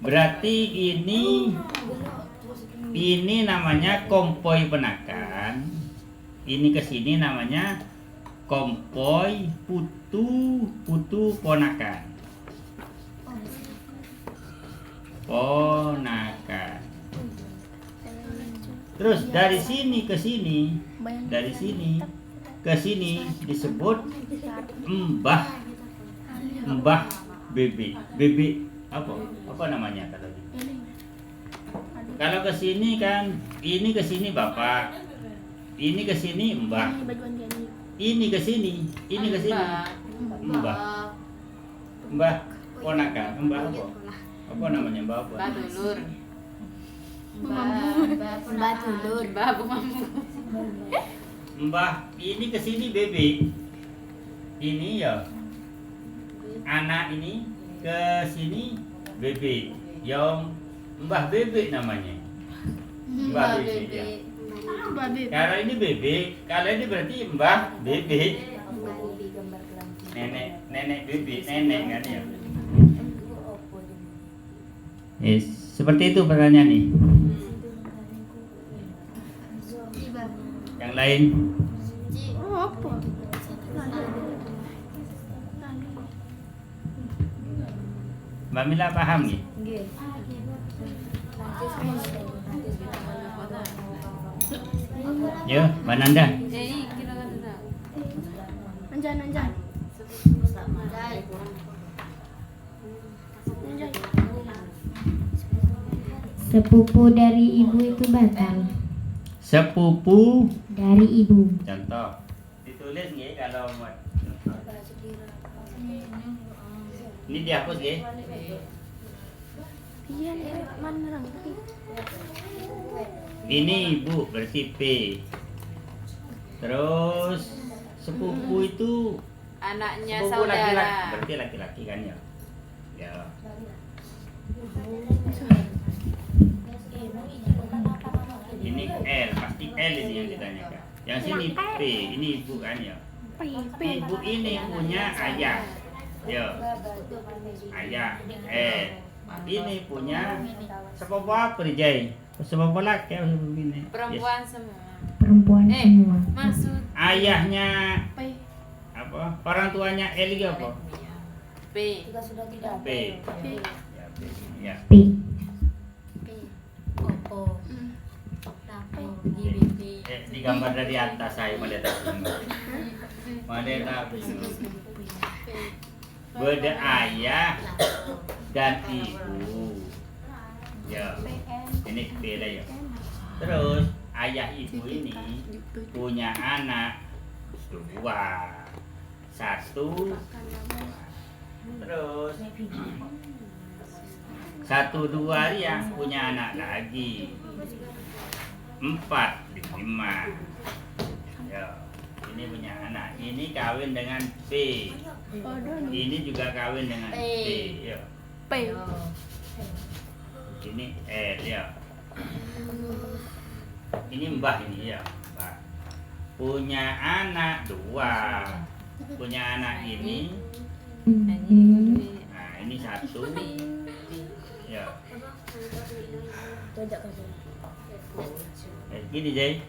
Berarti ini namanya kompoi penakan. Ini kesini namanya kompoi putu ponakan. Terus dari sini ke sini, disebut mbah bebe apa namanya kalau ini? Kalau ke sini kan ini ke sini bapak, ini ke sini mbah, ini ke sini mbah ponakan, mbah apa namanya, mbah apa? Mbah ini ke sini bebe, ini ya anak ini ke sini bebe, yang mbah bebe namanya, mbah bebe ya. Kalau ini bebe, kalau ini berarti mbah bebe, nenek bebe, nenek kan ya. Seperti itu pertanyaan nih. Yang lain? Mbak Mila paham nih? Yo, Mbak Nanda. Anjan. Sepupu dari ibu itu batal. Sepupu Dari ibu. contoh ditulis nggih kalau mau. Ini dihapus nggih. Iya, mana Ini ibu berarti P. Terus sepupu itu Anaknya sepupu laki-laki, saudara. berarti laki-laki kan ya. Ya. Ini L, pasti L ini yang ditanyakan. Yang sini P, ini ibu kan ya. Ibu ini punya ayah. Ya. Ayah L. Ini punya sepupu apa Jai? Sepupu laki atau sepupu bini? Perempuan semua. Perempuan semua. Maksud Ayahnya apa? Orang tuanya L itu apa? P. P. Ya, P. Ya. P. Digambar dari atas saya melihat beda ayah dan ibu. Ya, ini beda ya. Terus ayah ibu ini punya anak 2, 1. Terus 1, 2 dia punya anak lagi 4, 5. Ya, ini punya anak. Ini kawin dengan P. Ini juga kawin dengan P. Ya. Ini L ya. Ini mbah ini ya, mbah. Punya anak 2. Punya anak ini. Nah, ini 1. Ya. Gini Jay.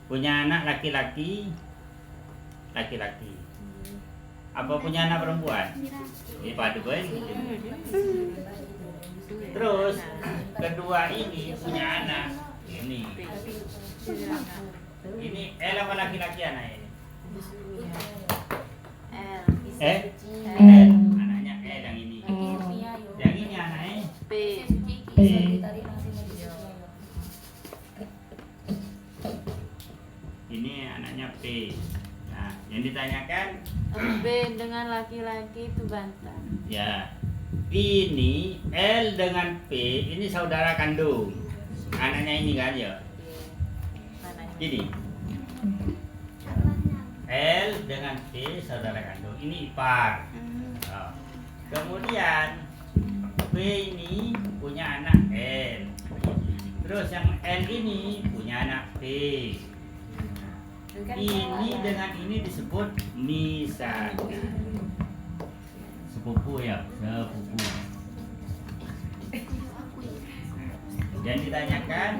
Punya anak laki-laki. Apa punya anak perempuan? Ini padu kan? Terus kedua ini punya anak ini. Ini apa laki-laki anak ini? L. Anaknya yang ini. Yang ini anaknya P. Ini anaknya P. Nah, yang ditanyakan B dengan laki-laki itu bantah. ya. Ini L dengan P, ini saudara kandung. Anaknya ini kan ya. Ini L dengan P saudara kandung. Ini ipar. Oh. Kemudian P ini punya anak L. Terus yang L ini punya anak P. Ini dengan ini disebut misalnya sepupu ya, sepupu. Dan ditanyakan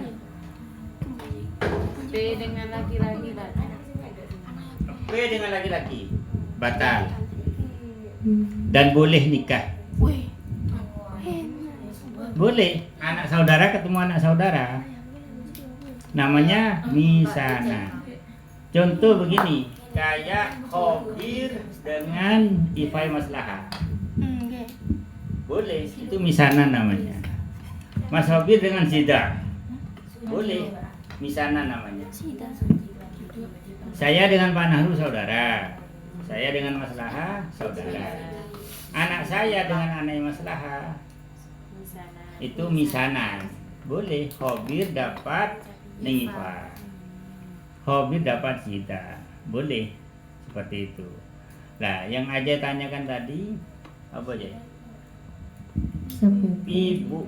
B dengan laki-laki batal. P dengan laki-laki batal dan boleh nikah. Boleh anak saudara ketemu anak saudara, namanya misana. Contoh begini, kayak Khobir dengan Ifai Maslahah. Boleh, itu misana namanya. Mas Khobir dengan Zida. Boleh, misana namanya. Saya dengan Pak Nahru saudara. Saya dengan Maslahah saudara. Anak saya dengan anak Maslahah itu misana. Boleh, Khobir dapat Ningifah. Khobir dapat Zida. Boleh seperti itu. Nah, yang aja tanyakan tadi apa aja? Sepupu.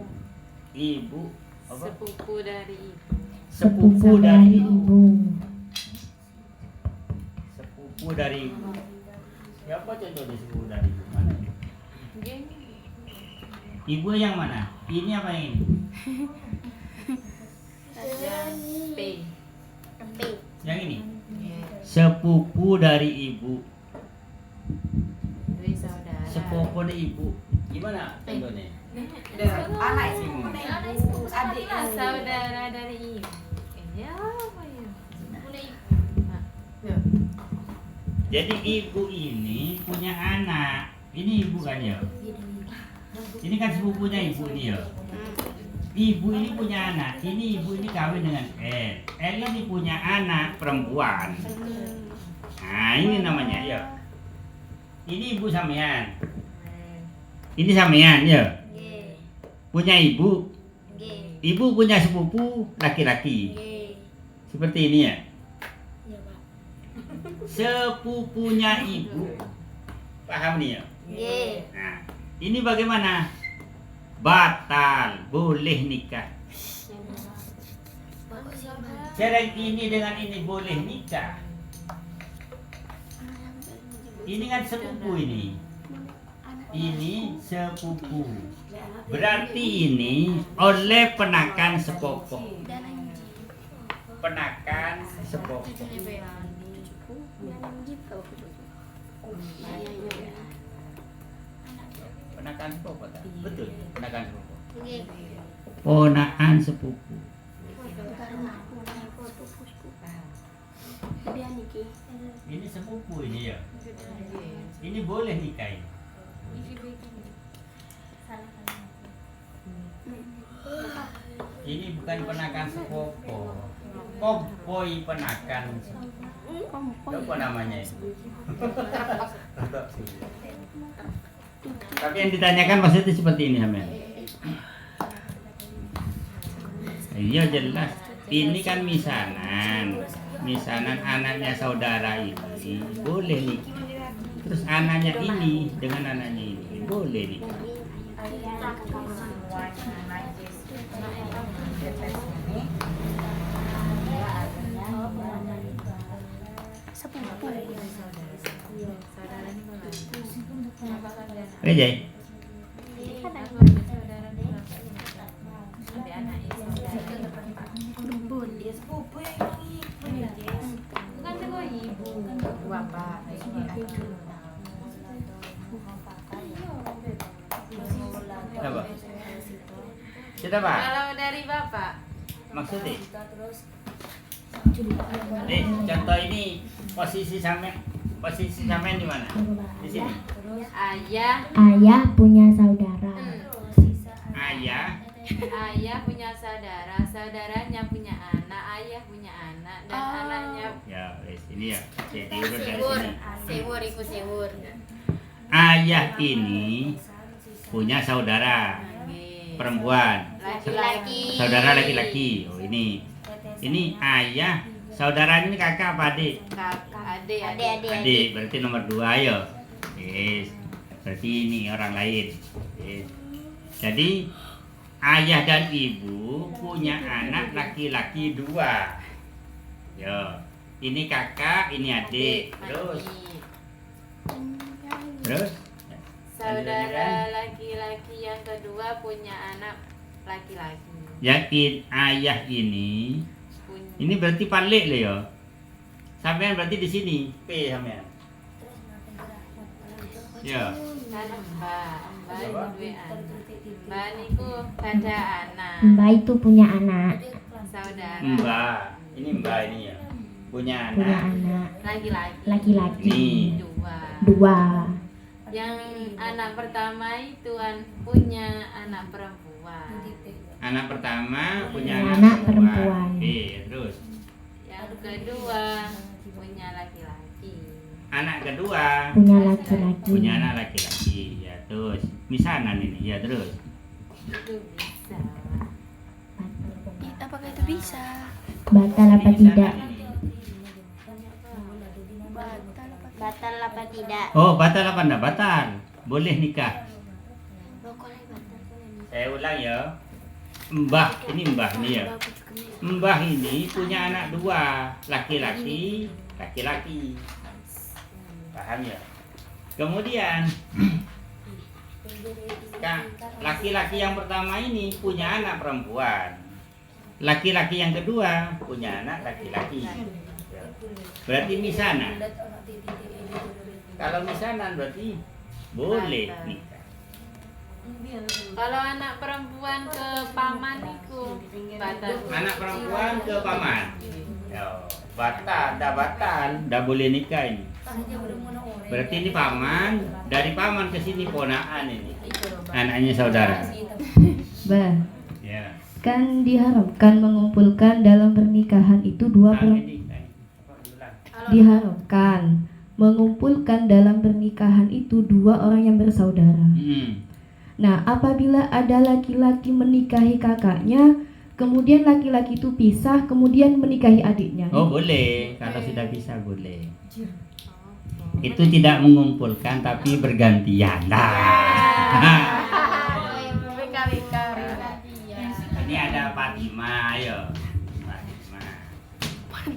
Ibu apa? Sepupu dari ibu. Sepupu dari ibu. ibu. Sepupu dari ibu. Ya apa contoh di sepupu dari ibu mana? Ibu yang mana? Ini apa yang ini? P. Yang ini? Sepupu dari ibu. Dari saudara. Sepupu dari ibu. Gimana contohnya? Anak itu adik Saudara dari ibu. Ya apa ya? Jadi ibu ini punya anak. Ini ibu kan ya? Ini kan sepupunya ibu ini ya. Ibu ini punya anak. Ini ibu ini kawin dengan L. L ini punya anak perempuan. Nah ini namanya ya. Ini ibu sampean. Ini sampean ya. Nggih. Punya ibu. Nggih. Ibu punya sepupu laki-laki. Nggih. Seperti ini ya. Iya, Pak. Sepupunya ibu. Paham nih ya? Nggih. Nah, ini bagaimana? Batal, boleh nikah. Cara ini dengan ini boleh nikah. Ini kan sepupu ini. Ini sepupu. Berarti ini oleh penakan sepopok. Penakan sepopok. Penakan sepopok tak? Betul, penakan sepopok. Nggih. Ponakan sepupu. Ini sepupu ini ya. Ini boleh nikah ini. Ini bukan penakan sepopok. Kompoi penakan. Apa namanya itu? Tapi yang ditanyakan maksudnya seperti ini Hamil. Iya jelas. Ini kan misanan anaknya saudara ini boleh nih. Terus anaknya ini dengan anaknya ini boleh nih. Rejai. Bukan cuma ibu, bapak. Apa? Kita Pak. Kalau dari bapak, Maksudnya? Nih, contoh ini posisi sampean di mana? Di sini. ayah, Ayah punya saudara. Ayah, punya saudara, saudaranya punya anak, ayah punya anak, dan anaknya ya wes ini ya. Jadi urut dari Sewur. sini. Sewur iku sewur. Ayah ini punya saudara perempuan, Laki-laki. saudara laki-laki. Oh ini ayah, saudara ini kakak apa adik? adik. Adik, berarti nomor 2 ya. Yes. Berarti ini orang lain. Yes. Jadi ayah dan ibu punya anak laki-laki 2. Ya. Ini kakak, ini adik. Terus Saudara laki-laki yang kedua punya anak laki-laki. yakin ayah ini berarti palik le ya. Sampean berarti di sini P sampean. Ya. Kan mbak duwe anak. Mbak niku ada anak. Mbak itu punya anak. Saudara Mbak. Ini Mbak ini ya. Punya Punya anak. anak laki-laki. laki-laki. Nih. 2. 2. Yang anak pertama itu punya anak perempuan. Anak pertama punya Anak perempuan. B, terus Yang kedua punya laki-laki. anak kedua Punya laki-laki. punya anak laki-laki. Ya, terus misanan ini. Ya, terus. Itu bisa. Apakah itu bisa? Batal apa tidak? Batal apa tidak? Oh, batal apa enggak? Batal. Boleh nikah. Saya ulang ya. Mbah, ini mbah nih ya. Mbah ini punya anak 2, laki-laki, laki-laki. Paham ya? Kemudian laki-laki yang pertama ini punya anak perempuan. Laki-laki yang kedua punya anak laki-laki. Berarti misanan. Kalau misanan berarti boleh nikah. Kalau anak perempuan ke paman itu batal. Anak perempuan ke paman. Ya, batal, dah boleh nikah ini. Berarti ini paman, dari paman ke sini ponaan ini. Anaknya saudara. Bah, Ya. kan diharapkan mengumpulkan dalam pernikahan itu dua diharapkan mengumpulkan dalam pernikahan itu dua orang yang bersaudara. Nah, apabila ada laki-laki menikahi kakaknya, kemudian laki-laki itu pisah, kemudian menikahi adiknya. Oh boleh, kalau sudah bisa boleh. Itu tidak mengumpulkan tapi bergantian. Nah, ini ada Fatima, ayo.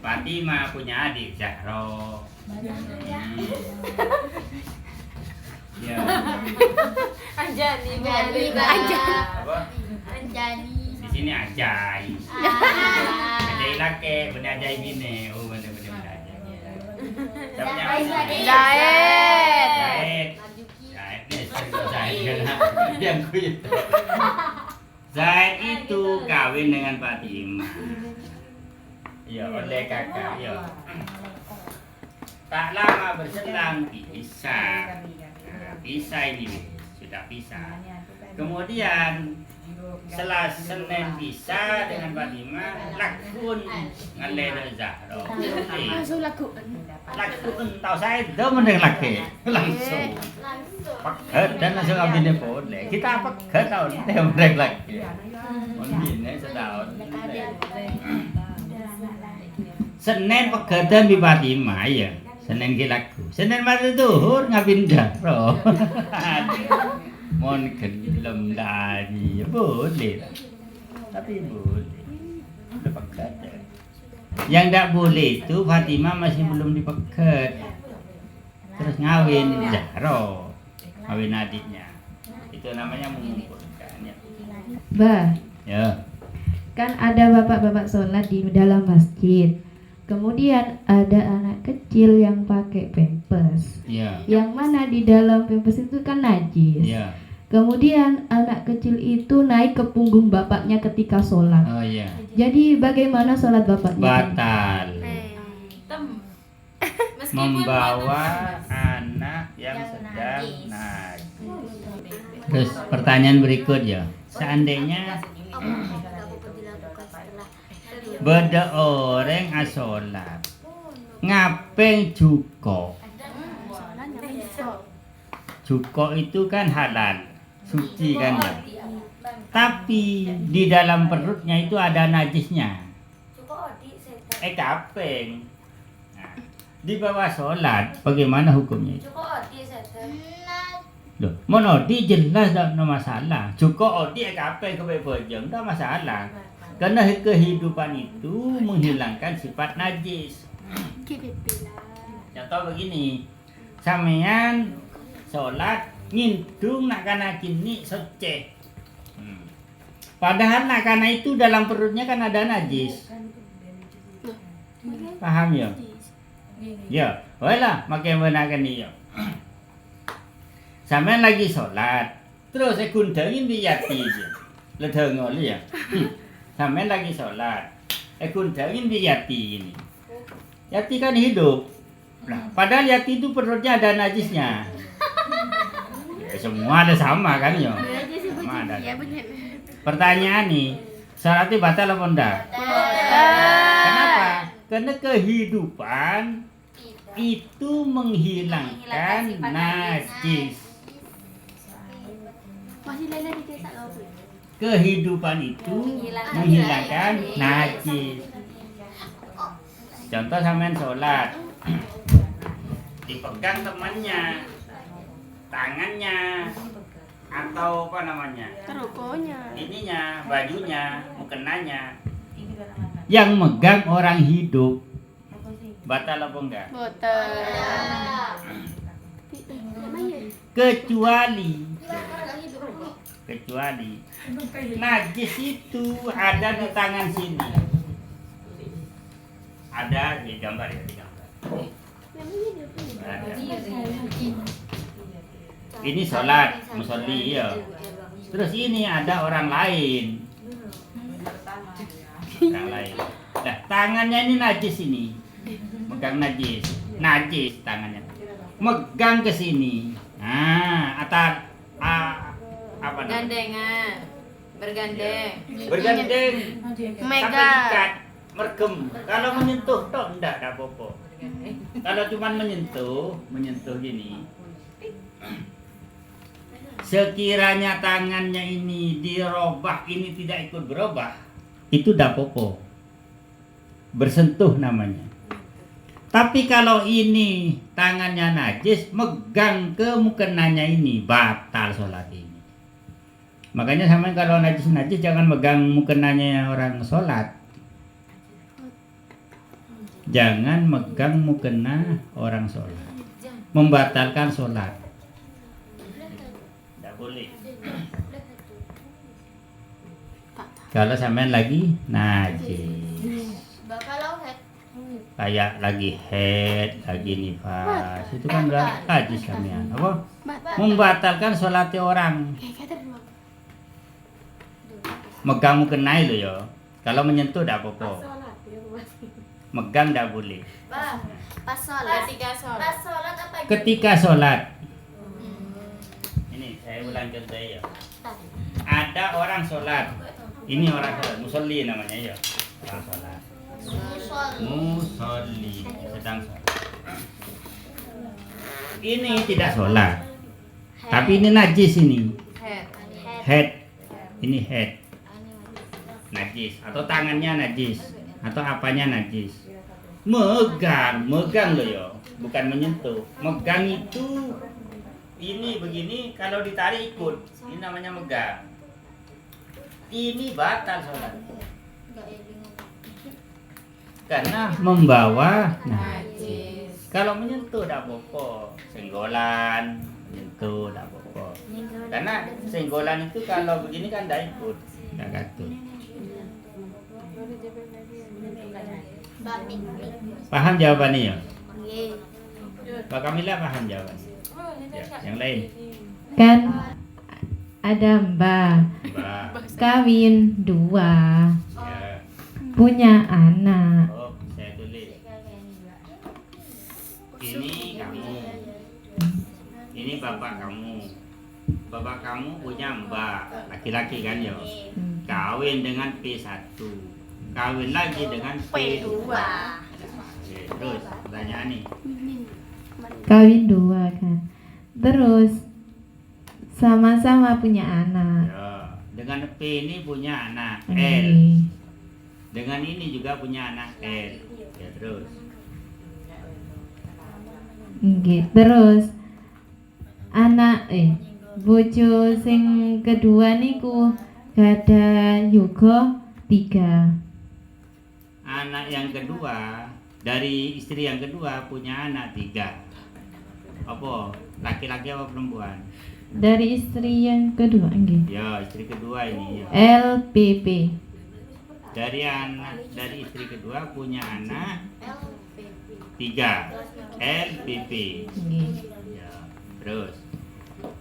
Fatima punya adik Zahro. Ya. Anjani, Anjani, Apa? Anjani. Di sini Ajai. Ajai laki, bener Ajai bini. Oh bener Ajai. Siapanya Jahit. Zahid. Zahid kan yang kuit. Zahid itu kawin dengan Fatimah. Ya oleh kakak ya. Tak lama berselang pisah. Pisah ini sudah pisah. Kemudian setelah Senin pisah dengan Fatimah, lakun ngalih Zahro. Lakun tahu saya dah mending laki langsung. Paket dan langsung ambil boleh. Kita paket tahu dia mending laki. Mungkin setahun. Senin pekerjaan di Fatimah ya. Senin kilaku. Senin mati duhur ngabin Zahro. Mon gelem dari boleh. Tapi boleh. Udah pekat. Yang tak boleh itu Fatimah masih belum dipekat. Terus ngawin Zahro. Ngawin adiknya. Itu namanya mengumpulkan ya. Bah, Ya. kan ada bapak-bapak sholat di dalam masjid. Kemudian ada anak kecil yang pakai pampers. Ya. Yang mana di dalam pampers itu kan najis. Ya. Kemudian anak kecil itu naik ke punggung bapaknya ketika sholat. Oh iya. Jadi bagaimana sholat bapaknya? Batal. Meskipun Membawa anak yang sedang najis. Terus pertanyaan berikut ya. Seandainya beda orang asolat ngapeng cuko. Cuko itu kan halal, suci kan ya. Tapi di dalam perutnya itu ada najisnya. Kapeng. Nah, di bawah sholat, bagaimana hukumnya itu? Loh, monodi jelas tak ada masalah. Cukup odi kapeng kebebojeng tak masalah. Karena kehidupan itu menghilangkan sifat najis. Contoh begini, sampean sholat ngindung nak kana kini suci. Padahal nak kana itu dalam perutnya kan ada najis. Paham ya? Ya, wala makai menakan dia. Sampean lagi sholat, terus saya kundangin di yati je. Ledengol ya. Sampean lagi sholat, kundangin di yati ini. Yati kan hidup. Nah, padahal yati itu perutnya ada najisnya. Ya, semua ada sama kan ya? Sama ada. Pertanyaan nih, sholatnya batal apa enggak? Kenapa? Karena kehidupan itu menghilangkan najis. Kehidupan itu menghilangkan najis. Contoh sampean sholat, dipegang temannya, tangannya, atau apa namanya? Ininya, bajunya, mukenanya. Yang megang orang hidup, batal apa enggak? Kecuali najis itu ada di tangan sini. Ada di gambar ya, di gambar. Ada. Ini sholat, musolli ya. Terus ini ada orang lain. Orang lain. Nah, tangannya ini najis ini. Megang najis. Najis tangannya. megang ke sini. Nah, apa namanya? Gandengan. Bergandeng. Bergandeng. Mega. Sampai ikat, mergem. Kalau menyentuh toh enggak ada apa-apa. Kalau cuman menyentuh gini. Sekiranya tangannya ini dirobah, ini tidak ikut berubah, itu dah popo. Bersentuh namanya. Tapi kalau ini tangannya najis, megang ke mukenanya ini, batal sholat ini. Makanya sama kalau najis-najis jangan megang mukenanya orang sholat. Jangan megang mukena orang sholat. Membatalkan sholat. Tidak boleh. Kalau sampean lagi najis, kayak lagi head, lagi nifas, itu kan udah najis sampean. Apa? Membatalkan sholatnya orang. Megang mukena itu ya. Kalau menyentuh tidak apa-apa. Megang tidak boleh. Pas sholat. Ketika sholat. Ini saya ulang contoh ya. Ada orang sholat. Ini orang sholat, musolli namanya ya. Orang sholat. Musolli sedang sholat. Ini tidak sholat. Tapi ini najis ini. Head. Ini head. Najis atau tangannya najis atau apanya najis. Megang loh ya, bukan menyentuh. Megang itu ini begini, kalau ditarik ikut. Ini namanya megang. Ini batal sholat. Karena membawa najis. Kalau menyentuh tidak apa-apa. Senggolan, menyentuh tidak apa-apa. Karena senggolan itu kalau begini kan tidak ikut, tidak gatul. Paham jawabannya ya? Pak Kamila paham jawabannya? Ya, yang lain? Kan ada mbak kawin 2, Ya. punya anak. Oh, saya tulis. Ini kamu. Ini bapak kamu. Bapak kamu punya mbak, laki-laki kan ya? Kawin dengan P1. Kawin lagi dengan P2. Oke, terus pertanyaan nih. Kawin 2 kan. Terus sama-sama punya anak. Ya, dengan P ini punya anak L. Oke. Dengan ini juga punya anak L. Ya terus. Oke, terus anak bojo sing kedua niku gada yoga 3. Anak yang kedua dari istri yang kedua punya anak 3. Apa? Laki-laki apa perempuan? Dari istri yang kedua nggih. Ya, istri kedua ini ya. LPP. Dari istri kedua punya anak 3. LPP. Nggih. Ya, terus.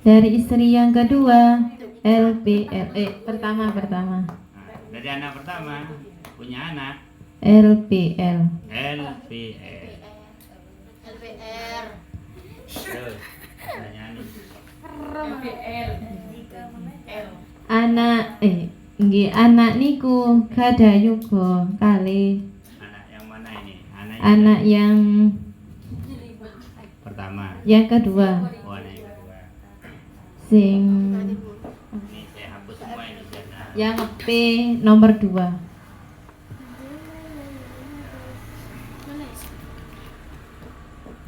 Dari istri yang kedua LPL. Pertama. Nah, dari anak pertama punya anak LPL. LPR. Terus pertanyaan ini. Anak nggih anak niku gada yoga kali. Anak yang mana ini? Anak yang pertama. yang kedua Oh, anak yang kedua. sing Ini saya hapus semua ini karena yang P nomor 2.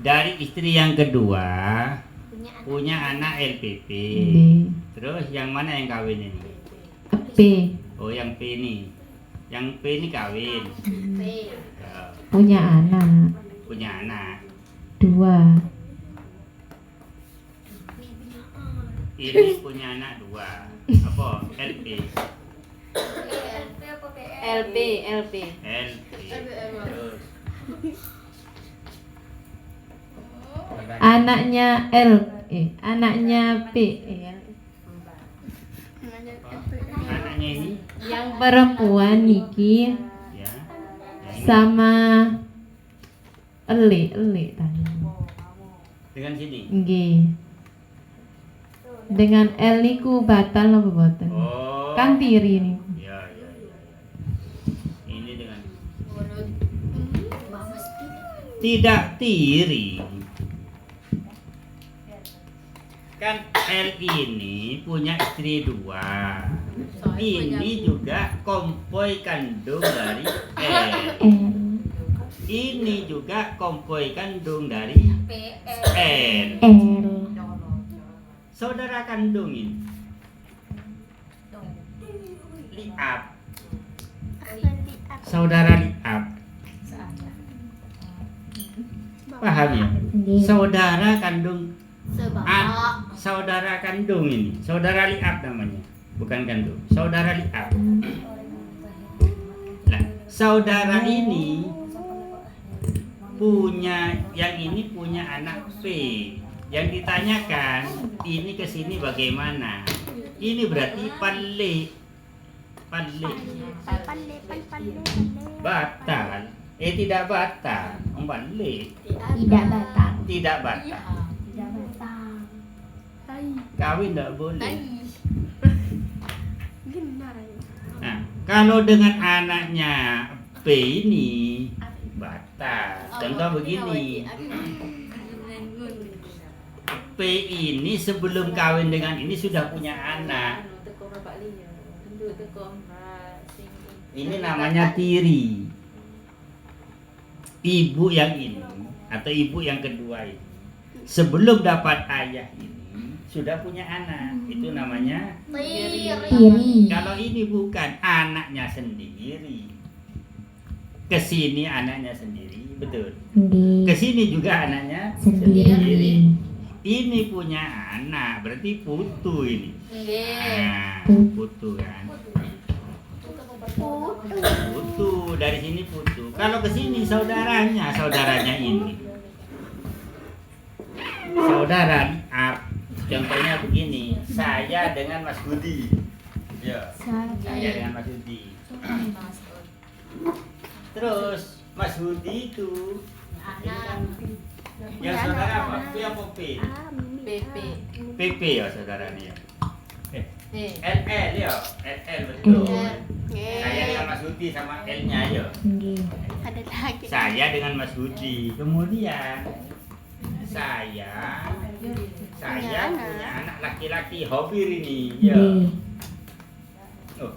dari istri yang kedua punya anak LPP. Nggih. Terus yang mana yang kawin ini? P Oh, yang P ini. Yang P ini kawin. Ya, punya anak punya anak. 2. Ini punya anak 2. Apa? LP. LP. LP. Terus. Anaknya anaknya P Anaknya ini yang perempuan niki ya. Yang ini. sama Eli tadi. Dengan sini. Nggih. Dengan L niku batal napa boten? Oh. Kan tiri niku. Ya. Ini dengan tidak tiri. Kan L ini punya istri 2. Ini juga kompoi kandung dari L. Ini juga kompoi kandung dari N. Saudara kandung ini liab. Saudara liab. Paham ya? Saudara kandung saudara kandung ini, saudara liab namanya, bukan kandung. Saudara liab. Nah, saudara ini punya, yang ini punya anak P. Yang ditanyakan ini ke sini bagaimana? Ini berarti palle. Batal. Tidak batal. Palle. Tidak batal. Tidak batal. Kawin tidak boleh. Nah, kalau dengan anaknya P ini batal. Contoh begini. P ini sebelum kawin dengan ini sudah punya anak. Ini namanya tiri. Ibu yang ini atau ibu yang kedua ini sebelum dapat ayah ini sudah punya anak. Itu namanya Tiri. Kalau ini bukan, anaknya sendiri. Kesini anaknya sendiri, betul. Kesini juga anaknya sendiri. Ini punya anak, berarti putu ini. Nah, putu kan. Putu, dari sini putu. Kalau ke sini saudaranya ini. Saudara liab. Contohnya begini, saya dengan Mas Budi. Ya. Saya dengan Mas Budi. Terus Mas Budi itu yang saudara apa? P apa P? PP ya saudaranya. LL ya, LL betul. Saya dengan Mas Budi sama L-nya ya. Saya dengan Mas Budi. Kemudian saya punya anak laki-laki Hobir ini ya. Oh,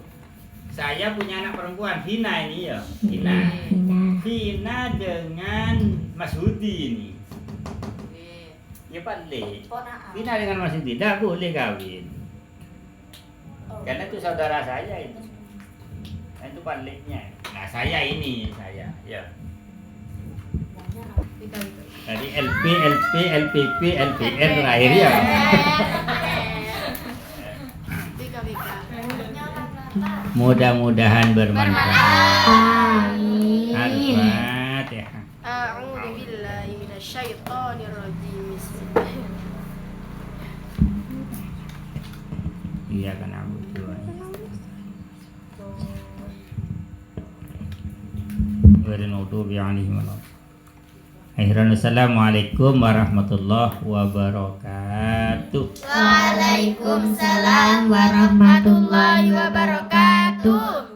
saya punya anak perempuan Vina ini ya. Vina dengan Mas Budi ini. Ya boleh. Vina dengan Mas Budi tidak boleh kawin. Karena itu saudara saya itu. Nah, itu paliknya. Nah, saya ini ya. Tadi LP, LPP, LPR terakhir ya. Mudah-mudahan bermanfaat. Amin. Al-Fatihah. A'udzu billahi minasyaitonir rajim. Iya kan aku tuh. Assalamualaikum warahmatullahi wabarakatuh. Waalaikumsalam warahmatullahi wabarakatuh.